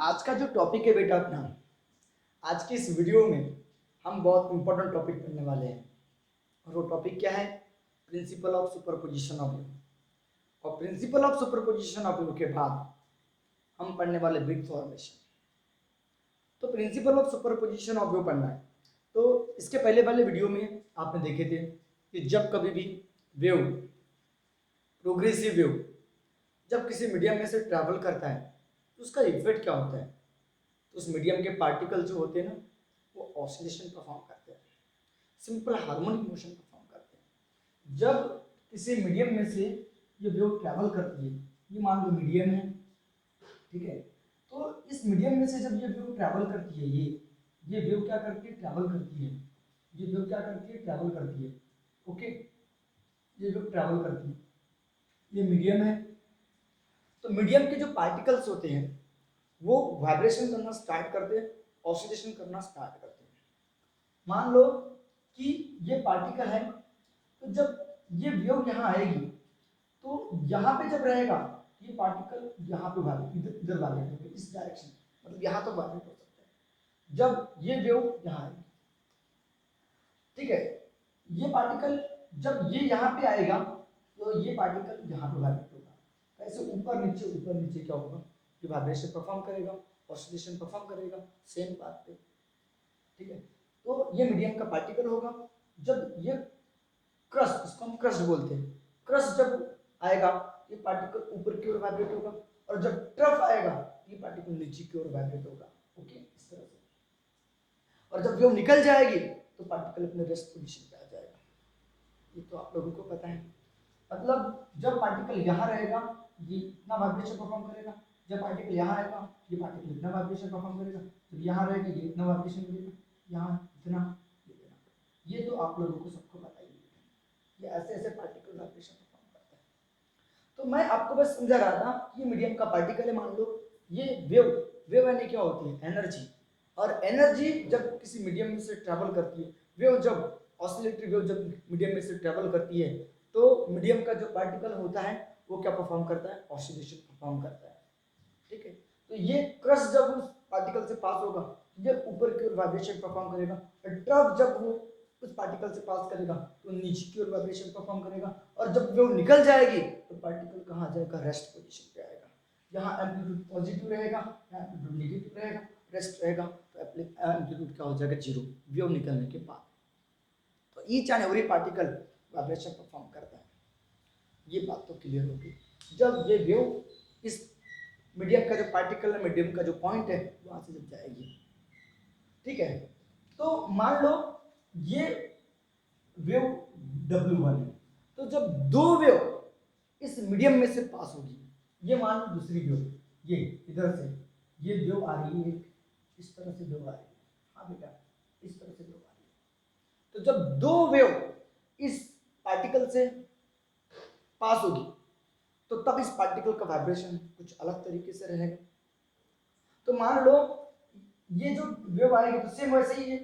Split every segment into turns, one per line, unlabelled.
आज का जो टॉपिक है बेटा अपना, आज की इस वीडियो में हम बहुत इंपॉर्टेंट टॉपिक पढ़ने वाले हैं। और वो टॉपिक क्या है? Principle of superposition of view. और principle of superposition of view के बाद हम पढ़ने वाले बिग फॉर्मेशन। तो principle of superposition of view पढ़ना है। तो इसके पहले वाले वीडियो में आपने देखे थे कि जब कभी भी वेव, प्रोग्रेसिव वेव जब किसी मीडियम में से ट्रैवल करता है तो उसका इफेक्ट क्या होता है? तो उस मीडियम के पार्टिकल जो होते हैं ना, वो ऑसिलेशन परफॉर्म करते हैं, सिंपल हार्मोनिक मोशन परफॉर्म करते हैं। जब किसी मीडियम में से ये वेव ट्रैवल करती है, ये मान लो मीडियम है, ठीक है। तो इस मीडियम में से जब ये वेव ट्रैवल करती है, ये वेव क्या करती है? ट्रैवल करती है। ये वेव क्या करती है? ट्रैवल करती है। ओके, ये वेव ट्रैवल करती है, ये मीडियम है। तो मीडियम के जो पार्टिकल्स होते हैं वो वाइब्रेशन करना स्टार्ट करते हैं, ऑसिलेशन करना स्टार्ट करते हैं। मान लो कि ये पार्टिकल है, तो जब ये वेव यहाँ आएगी तो यहाँ पे जब रहेगा ये पार्टिकल यहाँ पे इधर इधर वाइब्रेट होगा, इस डायरेक्शन, मतलब यहाँ तक वाइब्रेट हो सकता है जब ये वेव यहाँ आएगी, ठीक है। ये पार्टिकल जब ये यहाँ पे आएगा तो ये पार्टिकल यहाँ पे वाइब्रेट होगा। ऐसे ऊपर नीचे क्या होगा? ये वाइब्रेशन परफॉर्म करेगा, ऑसिलेशन परफॉर्म करेगा सेम पाथ पे, ठीक है। तो ये मीडियम का पार्टिकल होगा। जब ये क्रस्ट, इसको हम क्रस्ट बोलते हैं, क्रस्ट जब आएगा ये पार्टिकल ऊपर की ओर वाइब्रेट होगा, और जब ट्रफ आएगा ये पार्टिकल नीचे की ओर वाइब्रेट होगा। ओके, इस तरह से। और जब वेव निकल जाएगी तो पार्टिकल अपने रेस्ट पोजीशन पे आ जाएगा। ये तो आप लोगों को पता है। मतलब जब पार्टिकल यहाँ रहेगा ये इतना वाइब्रेशन परफॉर्म करेगा, जब पार्टिकल यहाँ आएगा ये पार्टिकल इतना वाइब्रेशन परफॉर्म करेगा, जब यहाँ रहेगा ये इतना वाइब्रेशन करेगा, यहाँ इतना, ये तो आप लोगों को सबको पता ही है। ये ऐसे ऐसे पार्टिकल वाइब्रेशन परफॉर्म करता है। तो मैं आपको बस समझा रहा था कि ये मीडियम का पार्टिकल है। मान लो ये वेव, वेव यानी क्या होती है? एनर्जी। और एनर्जी जब किसी मीडियम में से ट्रैवल करती है, वेव जब ऑसिलेटरी वेव जब मीडियम में से ट्रैवल करती है तो मीडियम का जो पार्टिकल होता है वो क्या परफॉर्म करता है? ऑसिलेशन परफॉर्म करता है, ठीक है। तो ये क्रस्ट जब उस पार्टिकल से पास होगा ये ऊपर की ओर वाइब्रेशन परफॉर्म करेगा, और ट्रफ जब वो उस पार्टिकल से पास करेगा तो नीचे की ओर वाइब्रेशन परफॉर्म करेगा, और जब वो निकल जाएगी तो पार्टिकल कहाँ जाएगा? रेस्ट पोजीशन पे आएगा। यहाँ एम्पलीट्यूड पॉजिटिव रहेगा, यहाँ एम्पलीट्यूड नेगेटिव रहेगा, रेस्ट रहेगा, तो एम्पलीट्यूड क्या हो जाएगा? जीरो, वेव निकलने के बाद। तो each and every particle vibration perform करता है। ये बात तो क्लियर होगी। जब ये वेव इस मीडियम का जो पार्टिकल है, मीडियम का जो पॉइंट है वहां से जब जाएगी, ठीक है। तो मान लो ये वेव W1 है, तो जब दो वेव इस मीडियम में से पास होगी, ये मान लो दूसरी वेव, ये इधर से ये वेव आ रही है, इस तरह से वेव आ रही है, हाँ बेटा इस तरह से वेव आ रही है। तो जब दो वेव इस पार्टिकल से पास होगी तो तब इस पार्टिकल का वाइब्रेशन कुछ अलग तरीके से रहेगा। तो मान लो ये जो वेव आएगी तो सेम वैसे ही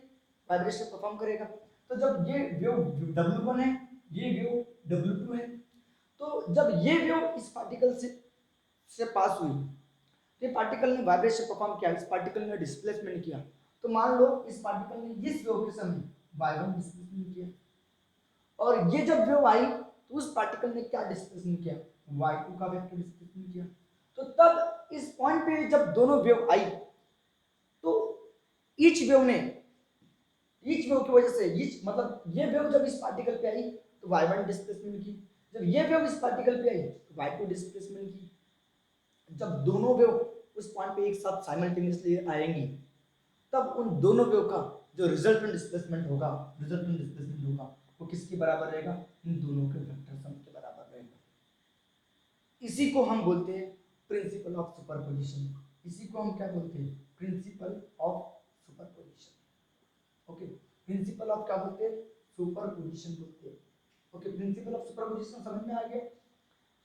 वाइब्रेशन परफॉर्म करेगा। तो जब ये वेव W1 है, ये वेव W2 है, तो जब ये वेव इस पार्टिकल से पास हुई तो ये पार्टिकल ने वाइब्रेशन परफॉर्म किया, इस पार्टिकल ने डिस्प्लेसमेंट किया। तो मान लो इस पार्टिकल ने इस वेव के समय y1 डिस्प्लेसमेंट किया, और ये जब वेव आई तो उस पार्टिकल ने क्या डिस्प्लेसमेंट किया? y2 का वेक्टर डिस्प्लेसमेंट किया। तो तब इस पॉइंट पे जब दोनों वेव आई तो ईच वेव की वजह से मतलब ये वेव जब इस पार्टिकल पे आई तो y1 डिस्प्लेसमेंट की, जब ये वेव इस पार्टिकल पे आई तो y2 डिस्प्लेसमेंट की। जब दोनों वेव उस पॉइंट पे एक साथ साइमल्टेनियसली आएंगी तब उन दोनों वेव का जो रिजल्टेंट डिस्प्लेसमेंट होगा वो किसके बराबर रहेगा? इन दोनों के वेक्टर सम के बराबर रहेगा। इसी को हम बोलते हैं प्रिंसिपल ऑफ सुपरपोजिशन। इसी को हम क्या बोलते हैं? Principal of superposition. Okay, principal of क्या बोलते हैं? सुपरपोजिशन बोलते हैं। ओके, प्रिंसिपल ऑफ सुपरपोजिशन समझ में आ गया?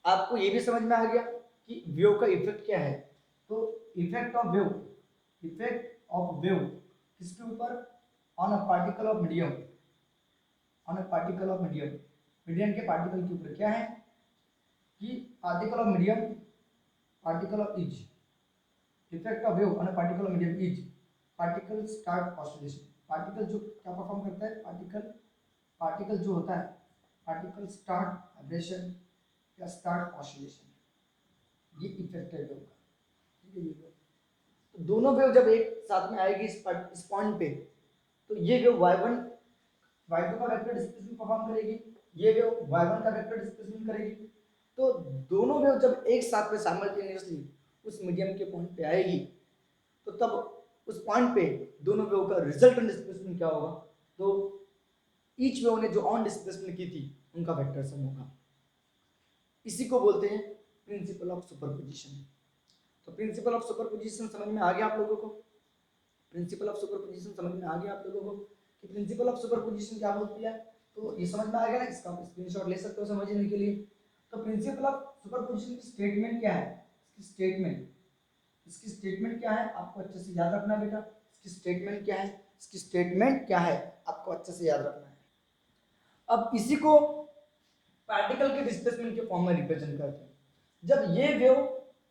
आपको ये भी समझ में आ गया कि वेव का इफेक्ट क्या है? तो इफेक्ट ऑफ वेव किसके ऊपर? On a particle of medium, medium के पार्टिकल के ऊपर क्या है कि particle of medium, particle of each effect of wave on a particle medium is particle start oscillation. Particle जो क्या परफॉर्म करता है, पार्टिकल जो होता है, पार्टिकल स्टार्ट वाइब्रेशन या स्टार्ट ऑसिलेशन, ये इफेक्ट है वेव का। ठीक है, ये तो दोनों वेव जब एक साथ में आएगी इस पॉइंट पे, तो ये वेव y1 y2 का वेक्टर डिस्प्लेसमेंट परफॉर्म करेगी, ये वेव y1 का वेक्टर डिस्प्लेसमेंट करेगी। तो दोनों वेव जब एक साथ में साइमल्टेनियसली उस मीडियम के पॉइंट पे आएगी, तो तब उस पॉइंट पे दोनों वेव का रिजल्टेंट डिस्प्लेसमेंट क्या होगा, तो ईच वेव ने जो ऑन डिस्प्लेसमेंट की थी उनका वेक्टर सम होगा। इसी को बोलते हैं प्रिंसिपल ऑफ सुपरपोजिशन। तो प्रिंसिपल ऑफ सुपरपोजिशन समझ में आ गया आप लोगों को? प्रिंसिपल ऑफ सुपरपोजिशन समझ में आ गया आप लोगों को कि प्रिंसिपल ऑफ सुपरपोजिशन क्या बोलती है? तो ये समझ में आ गया ना, इसका स्क्रीनशॉट ले सकते हो समझने के लिए। तो प्रिंसिपल ऑफ सुपरपोजिशन की स्टेटमेंट क्या है? इसकी स्टेटमेंट क्या है आपको अच्छे से याद रखना है बेटा। इसकी स्टेटमेंट क्या है आपको अच्छे से याद रखना है। अब इसी को पार्टिकल के डिस्प्लेसमेंट के फॉर्म में रिप्रेजेंट करते हैं। जब ये वेव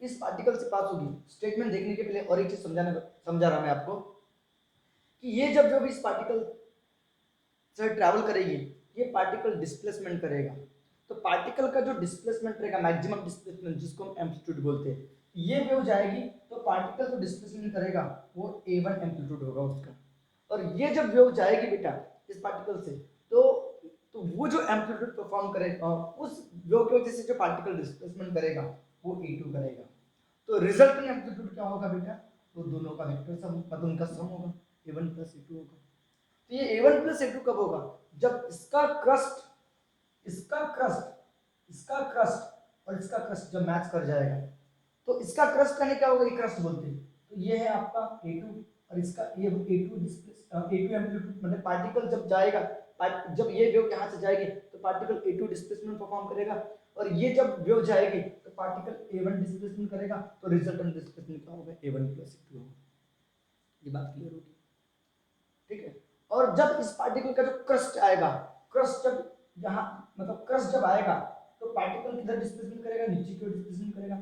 इस पार्टिकल से पास होगी, स्टेटमेंट देखने के पहले और एक चीज समझा रहा मैं आपको कि ये जब वेव इस पार्टिकल से ट्रैवल करेगी, ये पार्टिकल डिस्प्लेसमेंट करेगा। तो पार्टिकल का जो डिस्प्लेसमेंट रहेगा, मैक्सिमम डिस्प्लेसमेंट जिसको हम एम्पलीट्यूड बोलते हैं, ये वेव जाएगी तो पार्टिकल जो डिस्प्लेसमेंट करेगा वो a1 एम्पलीट्यूड होगा उसका। और ये जब वेव जाएगी बेटा इस पार्टिकल से, तो वो जो एम्पलीट्यूड परफॉर्म करेगा उस वेव की वजह से जो पार्टिकल डिस्प्लेसमेंट करेगा वो a2 करेगा। तो रिजल्टेंट एम्पलीट्यूड क्या होगा बेटा? तो दोनों का वेक्टर सम, मतलब उनका सम होगा, a1 + a2 होगा। तो ये a1 + a2 कब होगा? जब इसका क्रस्ट और इसका क्रस्ट जब मैच कर जाएगा। तो इसका क्रस्ट करने क्या होगा, ये क्रस्ट बोलते हैं। तो ये है आपका a2 और इसका ये a2 एम्पलीट्यूड, मतलब पार्टिकल जब जाएगा, जब ये वेव यहाँ से जाएगी तो पार्टिकल a2 डिस्प्लेसमेंट परफॉर्म करेगा, और ये जब वेव जाएगी तो पार्टिकल a1 डिस्प्लेसमेंट करेगा। तो रिजल्टेंट डिस्प्लेसमेंट क्या होगा? a1 + a2 होगा। ये बात क्लियर होगी? ठीक है। और जब इस पार्टिकल का जो क्रस्ट आएगा, क्रस्ट जब यहाँ, मतलब क्रस्ट जब आएगा तो पार्टिकल किधर डिस्प्लेसमेंट करेगा? नीचे की ओर डिस्प्लेसमेंट करेगा,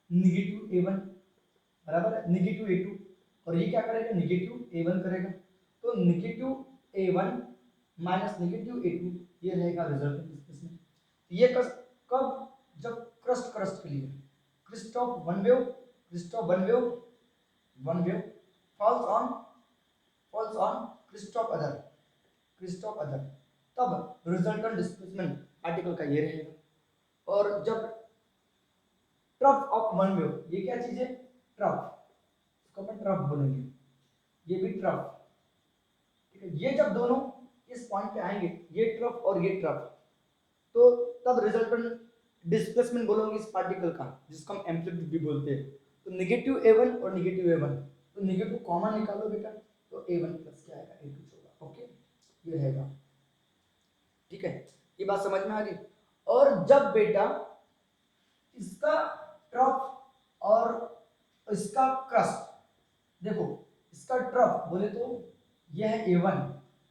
नेगेटिव a1 बराबर है नेगेटिव a2, और ये क्या करेगा? नेगेटिव a1 करेगा। तो negative a1 minus negative a2, ये रहेगा रिजल्टेंट डिस्प्लेसमेंट। ये कब? जब क्रस्ट के लिए crest of one wave falls on crest of other, तब रिजल्टेंट डिस्प्लेसमेंट पार्टिकल का ये रहेगा। और जब ट्रफ ऑफ वन वेव, ये क्या चीज है? ट्रफ, इसको अपन ट्रफ बोलेंगे, ये भी ट्रफ। ठीक है, ये जब दोनों इस पॉइंट पे आएंगे, ये ट्रफ और ये ट्रफ, तो तब रिजल्टेंट डिस्प्लेसमेंट बोलोगे इस पार्टिकल का, जिसको हम एम्पलीट्यूड भी बोलते हैं। तो नेगेटिव a1 और नेगेटिव a1, तो नेगेटिव कॉमन निकालो बेटा, तो a1 प्लस क्या आएगा? a2 होगा। ओके, ये रहेगा। ठीक है, ये बात समझ में आ गई। और जब बेटा इसका ट्रफ और इसका क्रस्ट, देखो इसका ट्रफ बोले तो यह है a1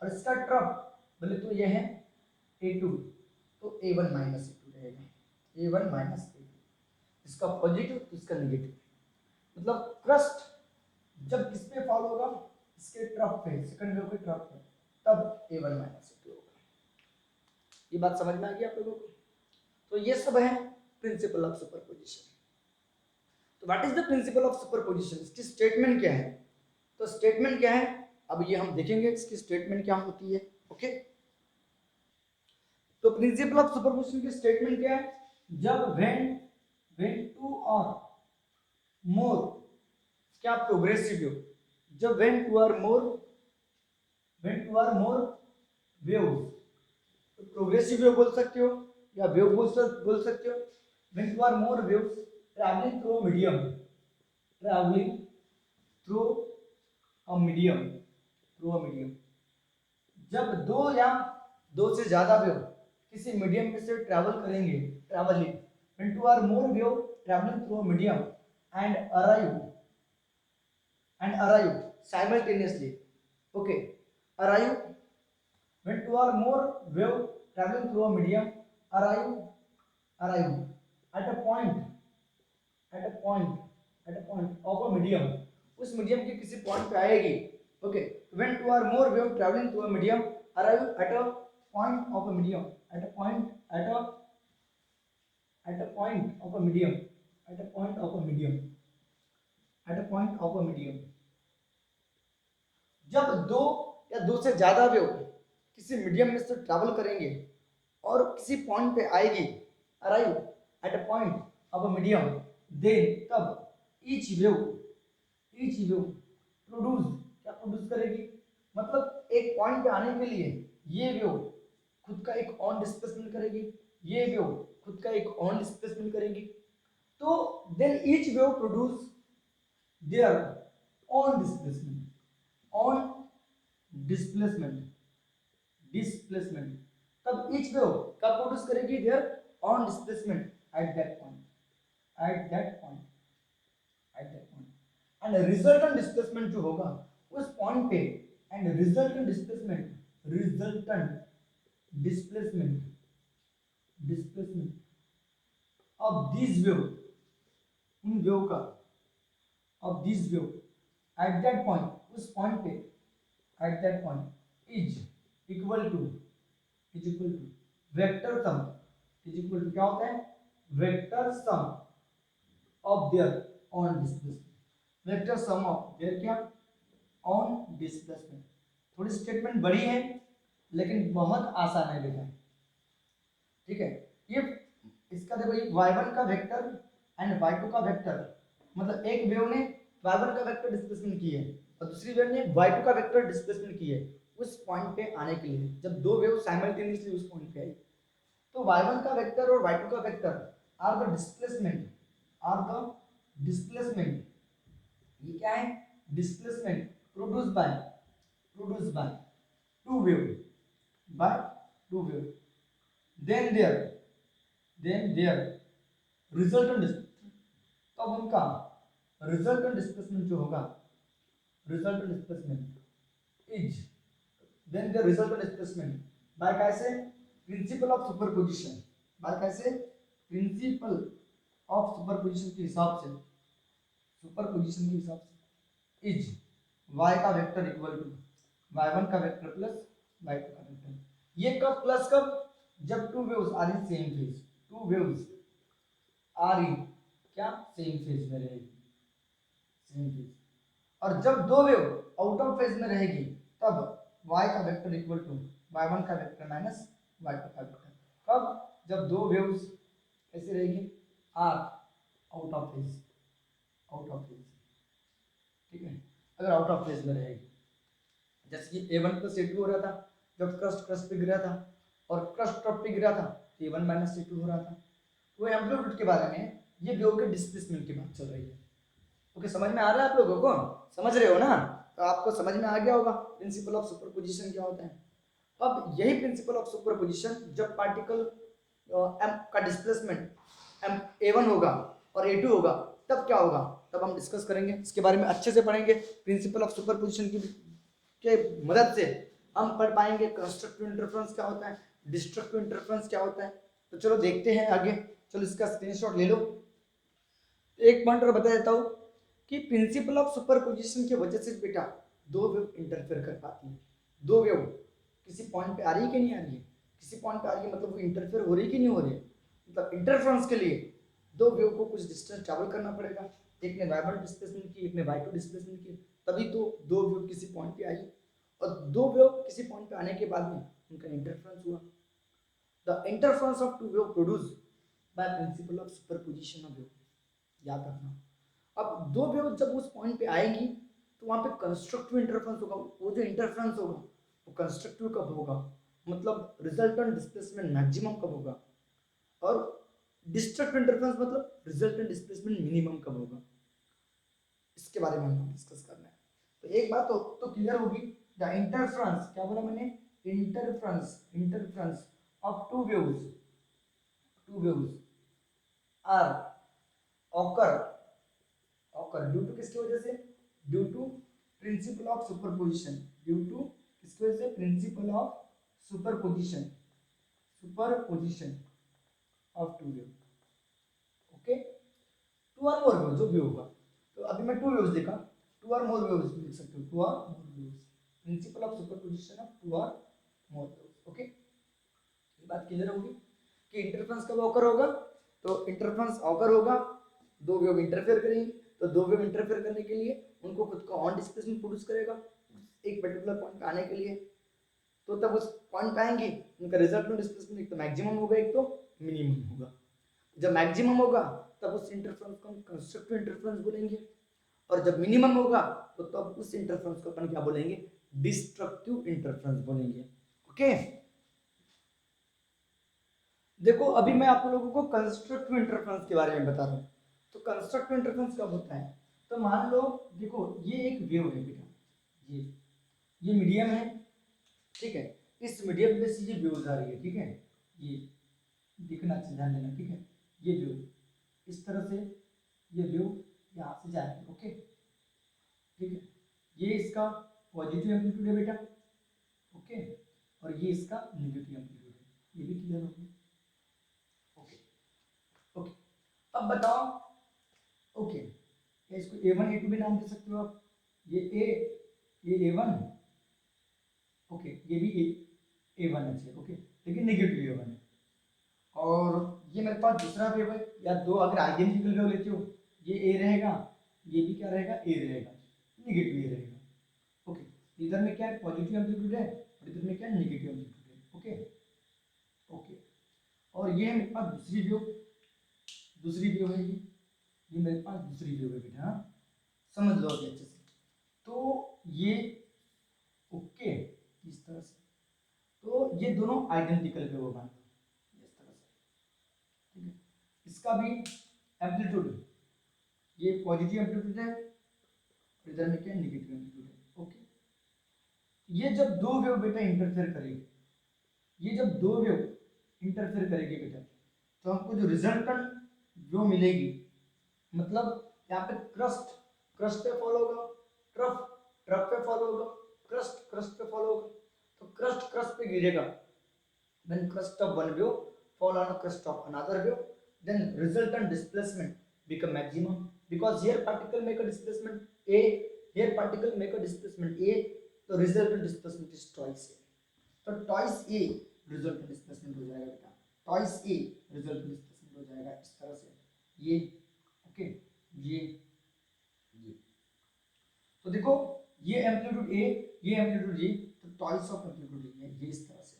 और इसका ट्रफ बोले तो यह है a2, तो a1 माइनस a2 रहेगा, a1 माइनस a2, इसका पॉजिटिव तो इसका नेगेटिव। मतलब क्रस्ट जब किस पे फॉल होगा? इसके ट्रफ पे, सेकंड वेव के ट्रफ पे, तब a1 माइनस a2 होगा। ये बात समझ में आ गई आप लोगों को? तो ये सब है प्रिंसिपल ऑफ सुपरपोजिशन। तो what is the principal of superposition? इसकी स्टेटमेंट क्या है? तो स्टेटमेंट क्या है अब ये हम देखेंगे, इसकी स्टेटमेंट क्या होती है। ओके, तो प्रिंसिपल ऑफ सुपरपोजिशन की स्टेटमेंट क्या है? जब व्हेन टू और मोर, क्या प्रोग्रेसिव वेव, जब व्हेन टू और मोर वेव्स, तो प्रोग्रेसिव वेव बोल सकते हो या वेव बोल सकते हो। व्हेन टू और more waves travelling through a medium, जब दो या दो से ज्यादा वेव किसी मीडियम में से ट्रैवल करेंगे, ट्रैवलिंग व्हेन टू और more wave travelling through a medium and arrive simultaneously. Okay, arrive when two or more wave traveling through a medium arrive at a point at a point of a medium, उस medium के किसी point पे आएगी। Okay, when two और more wave travelling to a medium arrive at a point of a medium, at a point at a point of a medium, at a point of a medium, at a point of a medium, जब दो या दो से ज्यादा wave किसी medium में से travel करेंगे और किसी पॉइंट पे आएगी, arrive at a point of a medium, then तब ईच वेव प्रोड्यूस, क्या प्रोड्यूस करेगी, मतलब एक पॉइंट पे आने के लिए ये वेव खुद का एक ऑन डिस्प्लेसमेंट करेगी, ये वेव खुद का एक ऑन डिस्प्लेसमेंट करेगी, तो then each wave produce their own displacement, own displacement, तब ईच वेव का प्रोड्यूस करेगी their own displacement at that point, at that point, at that point, and resultant displacement जो होगा उस पॉइंट पे, and resultant displacement of this wave, उन wave का, of this wave at that point, उस point पे, at that point is equal to vector sum, is equal to क्या होता है, vector sum of their own displacement, vector sum of their क्या, on displacement. थोड़ी statement बड़ी है लेकिन बहुत आसान है बेटा, ठीक है। ये इसका देखो, ये y1 का वेक्टर एंड y2 का वेक्टर, मतलब एक वेव ने y1 का वेक्टर डिस्प्लेसमेंट की है और दूसरी वेव ने y2 का वेक्टर डिस्प्लेसमेंट की है उस पॉइंट पे आने के लिए, जब दो वेव साइमल्टेनियसली उस पॉइंट पे आई, तो y1 का वेक्टर और y2 का vector are the displacement, are the displacement, ये क्या है, displacement produce by two wave, by two wave, then their resultant, तब उनका resultant displacement जो होगा, resultant displacement is, then the resultant displacement by कैसे, प्रिंसिपल ऑफ सुपरपोजिशन, बाय कैसे, principal of superposition के हिसाब से, सुपरपोजिशन के हिसाब से, इज y का वेक्टर इक्वल टू y1 का वेक्टर प्लस y2 का वेक्टर, ये कब प्लस कब, जब two waves are in same phase, two waves are in क्या, सेम फेज में रहेगी, सेम फेज, और जब दो वेव आउट ऑफ फेज में रहेगी तब y का वेक्टर इक्वल टू y1 का वेक्टर माइनस y2 का वेक्टर, कब, जब दो वेव्स ऐसे रहेगी are out of phase, out of phase, ठीक है, अगर आउट ऑफ फेज में रहेगी, जैसे कि a1 प्लस a2 हो रहा था जब क्रस्ट पे गिरा था, और क्रस्ट टॉप पे गिरा था तो a1 माइनस a2 हो रहा था, वो एम्पलीट्यूड के बारे में, ये वेव के डिस्प्लेसमेंट की बात चल रही है। ओके, समझ में आ रहा है आप लोगों को, समझ रहे हो ना, तो आपको समझ में आ गया होगा प्रिंसिपल ऑफ सुपरपोजिशन क्या होता है। अब यही प्रिंसिपल ऑफ सुपरपोजिशन जब पार्टिकल m का डिस्प्लेसमेंट m a1 होगा और a2 होगा तब क्या होगा, तब हम डिस्कस करेंगे, इसके बारे में अच्छे से पढ़ेंगे, प्रिंसिपल ऑफ सुपरपोजिशन की के मदद से हम पढ़ पाएंगे कंस्ट्रक्टिव इंटरफेरेंस क्या होता है, डिस्ट्रक्टिव इंटरफेरेंस क्या होता है। तो चलो देखते हैं आगे, चलो इसका स्क्रीनशॉट ले लो। एक पॉइंट और बता देता हूँ कि प्रिंसिपल ऑफ सुपरपोजिशन की वजह से बेटा दो वेव इंटरफेयर कर पाती है, दो वेव किसी पॉइंट पे आ रही है कि नहीं आ रही है, किसी पॉइंट पे आ रही है मतलब वो इंटरफेयर हो रही है कि नहीं हो रही है, मतलब इंटरफेरेंस के लिए दो वेव को कुछ डिस्टेंस ट्रैवल करना पड़ेगा, एक ने y1 डिस्प्लेसमेंट की, एक ने y2 डिस्प्लेसमेंट की, तभी तो दो वेव किसी पॉइंट पे आई, और दो वेव किसी पॉइंट पे आने के बाद में उनका इंटरफेरेंस हुआ, the interference of two wave produce by principle of superposition of wave, याद रखना। अब दो वेव जब उस पॉइंट पे आएगी तो वहां पे कंस्ट्रक्टिव इंटरफेरेंस होगा, वो जो इंटरफेरेंस होगा वो कंस्ट्रक्टिव कब होगा, मतलब रिजल्टेंट डिस्प्लेसमेंट मैक्सिमम कब होगा, और डिस्ट्रक्टिव इंटरफेरेंस मतलब रिजल्टेंट डिस्प्लेसमेंट मिनिमम कब होगा, इसके बारे में हम डिस्कस करना है। तो एक बात तो क्लियर होगी, द इंटरफेरेंस, क्या बोला मैंने, interference of two waves are occur due to किसकी वजह से, due to principle of superposition, due to किसकी वजह से, principle of superposition of two wave, okay, two और मोर वेव जो भी होगा, तो अभी मैं 2 वेव्स देखा, 2 और मोर वेव्स लिख सकते हो, 2 or more waves, principle of superposition of 2 or more waves. Okay, ये बात क्लियर होगी कि इंटरफेरेंस कब ऑकर होगा। तो इंटरफेरेंस ऑकर होगा, 2 वेव इंटरफेयर करेंगे, तो 2 वेव इंटरफेयर करने के लिए उनको खुद का ऑन डिस्प्लेसमेंट प्रोड्यूस करेगा एक पर्टिकुलर पॉइंट पे आने के लिए। तो तब उस पॉइंट पे आएंगे, उनका रिजल्टेंट डिस्प्लेसमेंट एक तो मैक्सिमम होगा, एक तो मिनिमम होगा। जब मैक्सिमम होगा तब उस इंटरफेरेंस को हम कंस्ट्रक्टिव इंटरफेरेंस बोलेंगे, और जब मिनिमम होगा तो तब उस इंटरफेरेंस को अपन क्या बोलेंगे, डिस्ट्रक्टिव इंटरफेरेंस बोलेंगे। ओके, देखो अभी मैं आप लोगों को कंस्ट्रक्टिव इंटरफेरेंस के बारे में बता रहा हूँ। तो कंस्ट्रक्टिव इंटरफेरेंस कब होता है, तो मान लो देखो ये एक वेव है बेटा, ये मीडियम है, ठीक है, इस मीडियम पे से ये वेव्स आ रही है, ठीक है, ये दिखना चाहिए, ध्यान देना, ठीक है, ये वेव इस तरह से, ये वेव यहाँ से जा रही है। ओके, ठीक है, ये इसका पॉजिटिव एम्पलीट्यूड है बेटा, ओके, और ये इसका नेगेटिव एम्पलीट्यूड है, ये भी क्लियर हो गया। ओके ओके, अब बताओ, ओके, या इसको A1 A2 भी नाम दे सकते हो आप, ये A1, ओके, ये भी A1 है, ओके, लेकिन नेगेटिव A1 है। और ये मेरे पास दूसरा वेव है, या दो अगर आइडेंटिकल वेव लेते हो, ये A रहेगा, ये भी क्या रहेगा, A रहेगा, नेगेटिव A रहेगा। ओके, इधर में क्या है, पॉजिटिव एम्पलीट्यूड है, और इधर में क्या है, नेगेटिव एम्पलीट्यूड है। ओके ओके, और ये मेरे पास दूसरी वेव है, ये मेरे पास दूसरी वेव है बेटा, हाँ? समझ लो अभी अच्छे से। तो ये ओके, इस तरह से, तो ये दोनों आइडेंटिकल वेव होगा इस तरह से, ठीक है, इसका भी एम्पलीट्यूड, ये पॉजिटिव एम्पलीट्यूड है, और इधर में क्या नेगेटिव एम्पलीट्यूड है। ओके, ये जब दो वेव बेटा इंटरफेयर करेगी, ये जब दो वेव इंटरफेयर करेगी बेटा, तो हमको जो रिजल्टेंट वेव मिलेगी, मतलब यहाँ पे क्रस्ट पे फॉलो होगा, ट्रफ पे फॉलो होगा, क्रस्ट पे फॉलो होगा, तो क्रस्ट पे गिरेगा, then crust of one wave fall on a crust of another wave, then resultant displacement become maximum, because here particle make a displacement a, here particle make a displacement a, तो resultant displacement is twice a, तो twice a resultant displacement हो जाएगा बेटा, twice a resultant displacement हो जाएगा इस तरह से, ये ओके, ये तो देखो ये एम्पलीट्यूड a, ये एम्पलीट्यूड a, तो twice of एम्पलीट्यूड a, ये इस तरह से,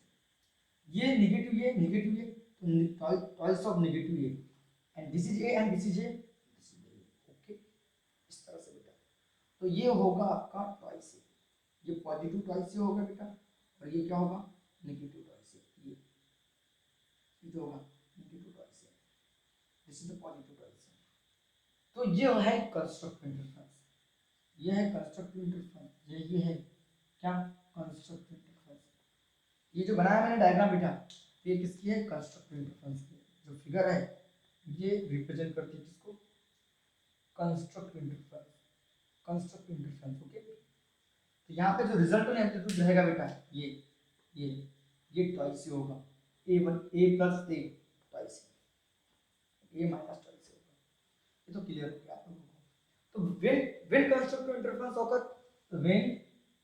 ये नेगेटिव ये, तो twice of नेगेटिव ये, and this is A and this is a, okay, इस तरह से बेटा। तो ये होगा आपका ट्वाइस ए, ये पॉजिटिव ट्वाइस ए होगा बेटा, और ये क्या होगा, नेगेटिव ट्वाइस ए, ये जो होगा negative twice A, this is the positive twice A. तो ये है कंस्ट्रक्टिव इंटरफेरेंस, ये है कंस्ट्रक्टिव इंटरफेरेंस, ये है क्या, कंस्ट्रक्टिव इंटरफेरेंस। ये जो बनाया मैंने डायग्राम बेटा, ये किसकी है, कंस्ट्रक्टिव इंटरफेरेंस की। जो फिगर है ये रिप्रेजेंट करती है किसको, constructive interference, constructive interference. Okay, तो यहाँ पे जो रिजल्टेंट एम्पलीट्यूड रहेगा बेटा, ये ट्वाइस ही होगा, a1 a plus a twice, a minus twice होगा। ये तो क्लियर हो गया आप लोगों को। तो व्हेन कंस्ट्रक्टिव इंटरफेरेंस ऑकर, तो व्हेन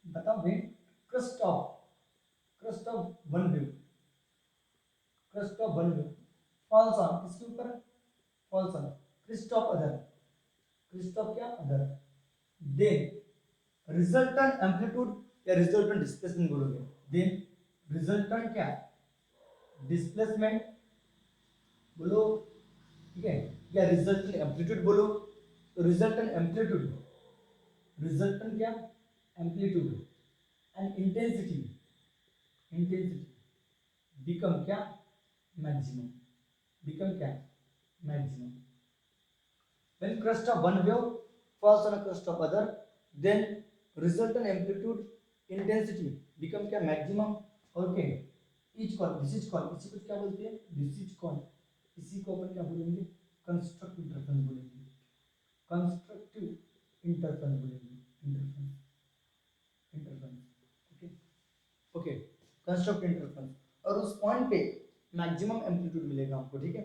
बताओ, when crust of one wave, crest of one wave falls on किसके ऊपर, falls on crest of other, crest of क्या, अदर, देन रिजल्टेंट एम्पलीट्यूड या रिजल्टेंट डिस्प्लेसमेंट बोलोगे, देन रिजल्टेंट क्या, displacement बोलो, ठीक है, या रिजल्टेंट एम्पलीट्यूड बोलो। तो रिजल्टेंट एम्पलीट्यूड, रिजल्टेंट क्या, एम्पलीट्यूड एंड इंटेंसिटी बिकम क्या, मैक्सिमम, बिकम क्या, maximum. When crust of one wave falls on a crust of other, then resultant amplitude intensity become क्या, maximum, okay, each called, this is called, इसी को क्या बोलते हैं, this is called, इसी को अपन क्या बोलेंगे, कंस्ट्रक्टिव इंटरफेरेंस बोलेंगे, कंस्ट्रक्टिव इंटरफेरेंस बोलेंगे, interference, okay okay, constructive interference. और उस पॉइंट पे मैक्सिमम एम्पलीट्यूड मिलेगा हमको, ठीक है,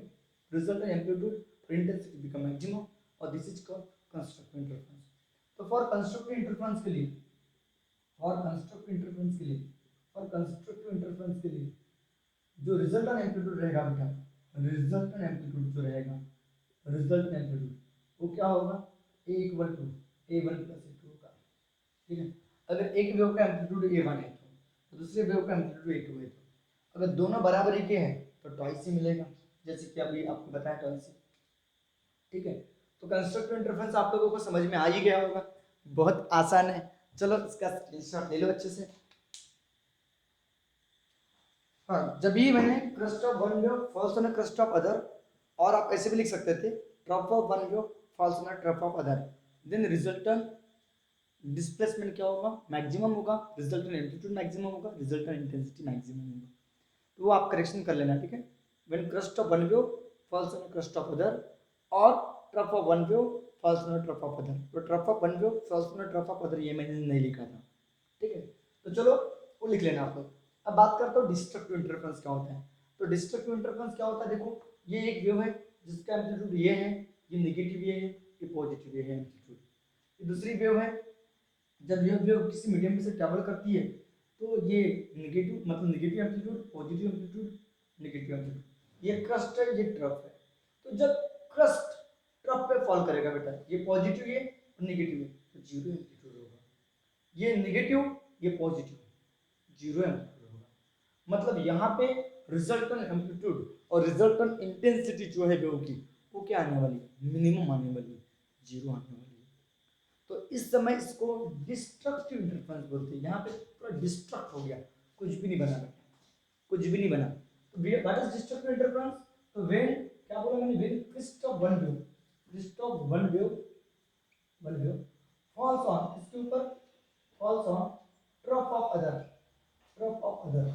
रिजल्टेंट एम्पलीट्यूड और इंटेंसिटी बिकम मैक्सिमम, और this is called constructive interference. तो फॉर कंस्ट्रक्टिव इंटरफेरेंस के लिए जो रिजल्टेंट एम्पलीट्यूड रहेगा बेटा, रिजल्टेंट एम्पलीट्यूड जो रहेगा, रिजल्टेंट एम्पलीट्यूड वो क्या होगा, ए equal to a1 plus a2 होगा। ठीक है, अगर एक वेव का एम्पलीट्यूड a1 है तो दूसरे वेव का एम्पलीट्यूड a2 है, तो अगर दोनों बराबरी के हैं तो ट्वाइस ही मिलेगा, जैसे कि अभी आपको बताया ट्वाइस। ठीक है, तो कंस्ट्रक्टिव इंटरफेरेंस आप लोगों को समझ में आ ही गया होगा, बहुत आसान है। चलो इसका स्क्रीनशॉट ले लो अच्छे से। हाँ, जब भी मैंने crust of one wave falls on crust of other, और आप ऐसे भी लिख सकते थे trough of one wave falls on trough of other, then resultant displacement क्या होगा, मैक्सिमम होगा, रिजल्टेंट एम्पलीट्यूड मैक्सिमम होगा, रिजल्टेंट इंटेंसिटी मैक्सिमम होगा। तो वो आप करेक्शन कर लेना। ठीक है, when crust of one wave falls on crust of other और trough of one wave falls on trough of other, तो trough of one wave falls on trough of other ये मैंने नहीं लिखा था। ठीक है, तो चलो वो लिख लेना आप लोग। अब बात करता हूँ डिस्ट्रक्टिव इंटरफेरेंस क्या होता है। तो डिस्ट्रक्टिव इंटरफेरेंस क्या होता है, देखो ये एक वेव है जिसका एम्पलीट्यूड ये है, ये नेगेटिव ये है, ये पॉजिटिव ये है एम्पलीट्यूड। ये दूसरी वेव है, जब यह वेव किसी मीडियम से ट्रैवल करती है तो ये नेगेटिव मतलब negative amplitude, positive amplitude, negative amplitude, ये क्रस्ट है, ये ट्रफ है। तो जब क्रस्ट ट्रफ पे फॉल करेगा बेटा, ये पॉजिटिव है और नेगेटिव है, तो जीरो एम्पलीट्यूड होगा। ये नेगेटिव, ये पॉजिटिव, जीरो एम्पलीट्यूड होगा। मतलब यहाँ पे रिजल्टेंट एम्पलीट्यूड और रिजल्टेंट इंटेंसिटी जो है वेव की, वो क्या आने वाली है, मिनिमम आने वाली है, जीरो आने वाली है। तो इस समय इसको डिस्ट्रक्टिव इंटरफेरेंस बोलते हैं। यहाँ पे पूरा डिस्ट्रक्ट हो गया, कुछ भी नहीं बना, कुछ भी नहीं बना। तो व्हाट इज डिस्ट्रक्टिव इंटरफेरेंस, तो व्हेन क्या बोला मैंने, when crest of one wave, crest of one wave falls on, इसके ऊपर falls on trough of other, trough of other,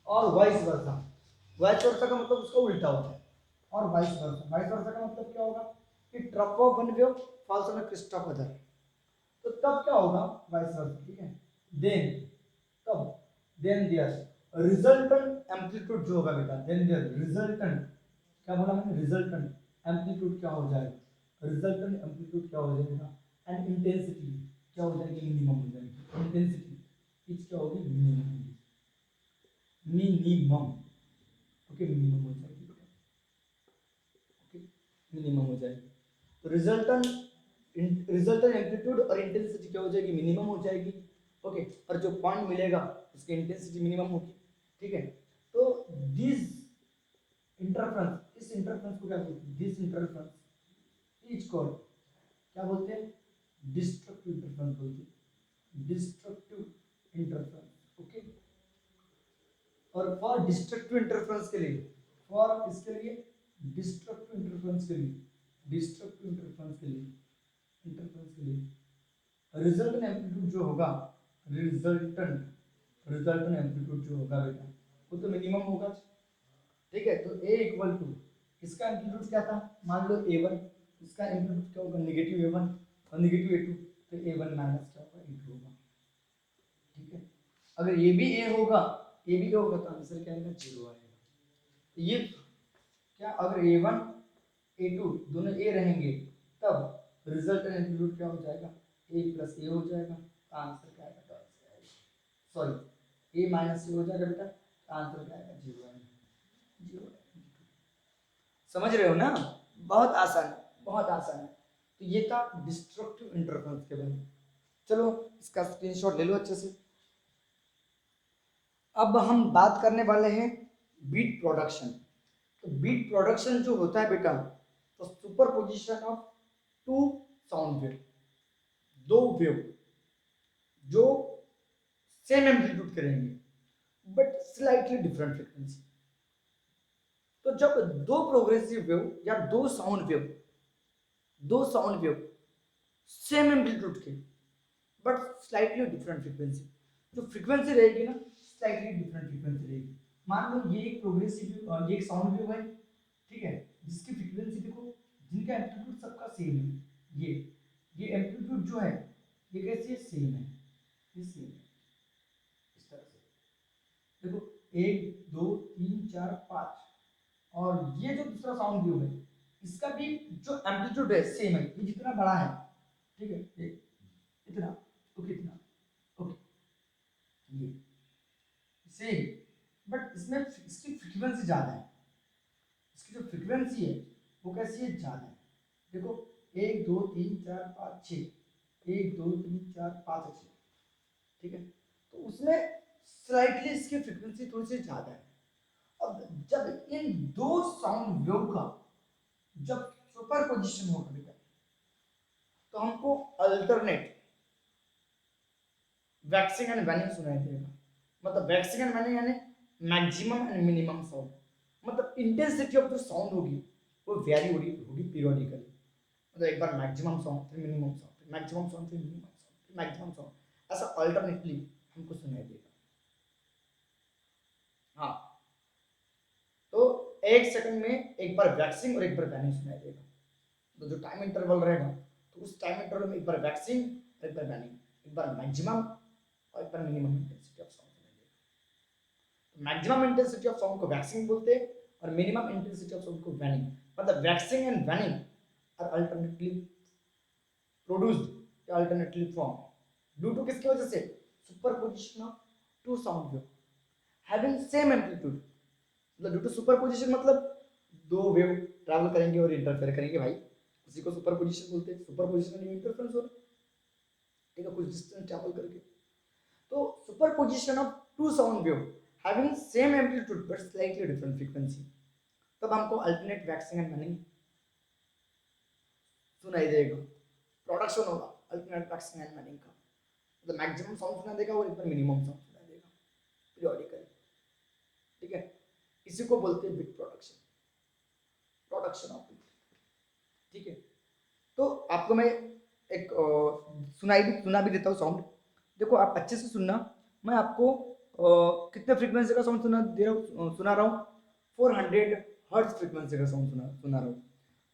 और वाइस वर्सा। वाइस वर्सा का मतलब उसका उल्टा होता है, और वाइस वर्सा, वाइस वर्सा का मतलब क्या होगा कि trough of one wave falls on crest of other, तो तब क्या होगा वाइस वर्सा। ठीक है, देन तब देन देयर रिजल्टेंट एम्पलीट्यूड जो होगा बेटा, देन देयर रिजल्टेंट, क्या बोला मैंने, रिजल्टेंट एम्पलीट्यूड क्या हो जाएगा, रिजल्टेंट एम्पलीट्यूड क्या हो जाएगा, एंड इंटेंसिटी क्या हो जाएगी, मिनिमम हो जाएगी। इंटेंसिटी इज क्या होगी, मिनिमम होगी, मिनिमम। ओके, मिनिमम हो जाएगी बेटा, ओके मिनिमम हो जाएगी। तो रिजल्टेंट एम्पलीट्यूड और इंटेंसिटी क्या हो जाएगी, मिनिमम हो जाएगी। ओके, और जो पॉइंट मिलेगा उसकी इंटेंसिटी मिनिमम होगी। ठीक है, तो दिस इंटरफेरेंस, इस इंटरफेरेंस को क्या बोलते हैं, दिस इंटरफेरेंस इज कॉल्ड, क्या बोलते हैं, डिस्ट्रक्टिव इंटरफेरेंस बोलते हैं, डिस्ट्रक्टिव इंटरफेरेंस। ओके, और फॉर डिस्ट्रक्टिव इंटरफेरेंस के लिए, फॉर इसके लिए डिस्ट्रक्टिव इंटरफेरेंस के लिए, डिस्ट्रक्टिव इंटरफेरेंस के लिए, इंटरफेरेंस के लिए रिजल्टेंट एम्पलीट्यूड जो होगा, रिजल्टेंट एम्पलीट्यूड जो होगा बेटा, वो तो मिनिमम होगा। ठीक है, तो a इक्वल टू, इसका एम्पलीट्यूड क्या था, मान लो a1, इसका एम्पलीट्यूड क्या होगा, नेगेटिव a1 और नेगेटिव a2, तो a1 माइनस क्या होगा, a2 होगा। ठीक है, अगर ये भी a होगा, ये भी a होगा, तो आंसर क्या आएगा, जीरो आएगा। तो ये क्या, अगर a1 a2 दोनों a रहेंगे तब रिजल्टेंट एम्पलीट्यूड क्या हो जाएगा, a प्लस a हो जाएगा, तो आंसर क्या आएगा, सॉरी a माइनस a हो जाएगा बेटा, तो आंसर क्या आएगा, जीरो आएगा, जीरो। समझ रहे हो ना, बहुत आसान है, बहुत आसान है। तो ये था डिस्ट्रक्टिव इंटरफेरेंस के बारे में। चलो इसका स्क्रीनशॉट ले लो अच्छे से। अब हम बात करने वाले हैं बीट प्रोडक्शन। तो बीट प्रोडक्शन जो होता है बेटा, तो superposition of two sound wave, दो वेव जो सेम एम्पलीट्यूड के रहेंगे बट स्लाइटली डिफरेंट फ्रीक्वेंसी। तो जब दो प्रोग्रेसिव वेव या दो साउंड वेव सेम एम्पलीट्यूड के बट स्लाइटली डिफरेंट फ्रीक्वेंसी, जो फ्रीक्वेंसी रहेगी ना स्लाइटली डिफरेंट फ्रीक्वेंसी रहेगी। मान लो ये एक प्रोग्रेसिव ये एक साउंड वेव है, ठीक है, जिसकी फ्रीक्वेंसी देखो, जिनका एम्पलीट्यूड सबका सेम है, ये एम्पलीट्यूड जो है ये कैसे सेम है, ये सेम है इस तरह से। देखो 1 2 3 4 5, और ये जो दूसरा साउंड वेव है इसका भी जो एम्पलीट्यूड है सेम है, ये जितना बड़ा है, ठीक है, ये इतना, तो कितना, ओके, ये सेम, बट इसमें इसकी फ्रीक्वेंसी ज्यादा है, इसकी जो फ्रीक्वेंसी है वो कैसी है, ज्यादा है। देखो 1 2 3 4 5 6, 1 2 3 4 5 6, ठीक है, तो उसमें स्लाइटली इसकी फ्रीक्वेंसी थोड़ी सी ज्यादा है। अब जब इन दो साउंड वेव का जब सुपर पोजिशन होगा बेटा, तो हमको अल्टरनेट वैक्सिंग एंड वैनिंग सुनाई देगा। मतलब वैक्सिंग एंड वैनिंग यानी मैक्सिमम एंड मिनिमम साउंड, मतलब इंटेंसिटी ऑफ जो साउंड होगी वो वेरी होगी पीरियडिकली। मतलब एक बार मैक्सिमम साउंड, फिर मिनिमम साउंड, फिर मैक्सिमम साउंड, फिर मिनिमम साउंड, फिर मैक्सिमम साउंड, ऐसा अल्टरनेटली हमको सुनाई देगा। हाँ, तो 1 सेकंड में एक बार वैक्सिंग और एक बार वैनिंग सुनाई देगा। तो जो टाइम इंटरवल रहेगा, तो उस टाइम इंटरवल में एक बार वैक्सिंग, एक बार वैनिंग, एक बार मैक्सिमम और एक बार मिनिमम इंटेंसिटी ऑफ साउंड सुनाई देगा। मैक्सिमम इंटेंसिटी ऑफ साउंड को वैक्सिंग बोलते हैं और मिनिमम इंटेंसिटी ऑफ साउंड को वैनिंग। मतलब waxing and waning are alternately produced, alternately form due to किसकी वजह से, superposition of two sound wave having same amplitude. मतलब ड्यू टू सुपरपोजिशन मतलब दो वेव ट्रैवल करेंगे और इंटरफेयर करेंगे भाई, उसी को सुपरपोजिशन बोलते हैं। सुपरपोजिशन में इंटरफेरेंस हो रहा है, ठीक है, कुछ डिस्टेंस ट्रैवल करके। तो superposition of two sound wave having same amplitude but slightly different frequency, तब हमको अल्टरनेट वैक्सिंग एंड वैनिंग सुनाई देगा, प्रोडक्शन होगा अल्टरनेट वैक्सिंग एंड वैनिंग का। मतलब मैक्सिमम साउंड सुनाई देगा और एक बार मिनिमम साउंड सुनाई देगा पीरियडिकली, ठीक है। इसी को बोलते हैं bit production, production of bit, ठीक है। तो आपको मैं एक सुना भी देता हूँ साउंड। देखो आप अच्छे से सुनना, मैं आपको कितने फ्रीक्वेंसी का साउंड सुना रहा हूँ, 400 हर्ट्ज फ्रीक्वेंसी का साउंड सुना रहा हूँ।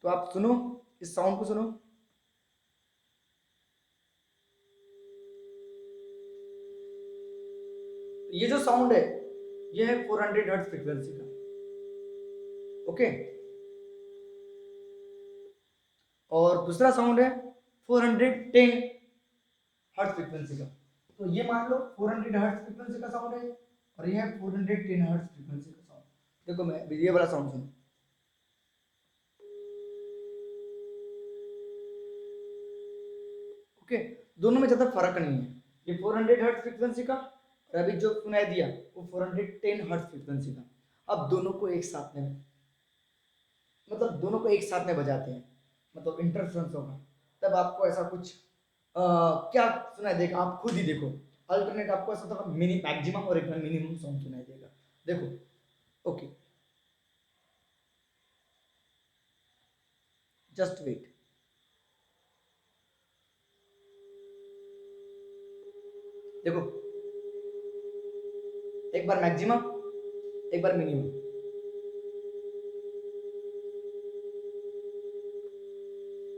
तो आप सुनो, इस साउंड को सुनो। ये जो साउंड है ये है 400 हर्ट्ज फ्रीक्वेंसी का, ओके। और दूसरा साउंड है 410 हर्ट्ज फ्रीक्वेंसी का। तो ये मान लो 400 हर्ट्ज फ्रीक्वेंसी का साउंड है और ये है 410 हर्ट्ज फ्रीक्वेंसी का साउंड। देखो मैं ये वाला साउंड सुनो, ओके। दोनों में ज्यादा फर्क नहीं है, ये 400 हर्ट्ज फ्रीक्वेंसी का और अभी जो सुनाई दिया वो 410 हर्ट्ज फ्रीक्वेंसी का। अब दोनों को एक साथ में, मतलब दोनों को एक साथ में बजाते हैं, मतलब इंटरफ्रेंस होगा, तब आपको ऐसा कुछ क्या सुनाई देगा, आप खुद ही देखो। अल्टरनेट आपको ऐसा थोड़ा मिनी मैक्सिमम और एक मिनिमम साउंड सुनाई देगा, देखो, ओके, जस्ट वेट। देखो एक बार मैक्सिमम, एक बार मिनिमम,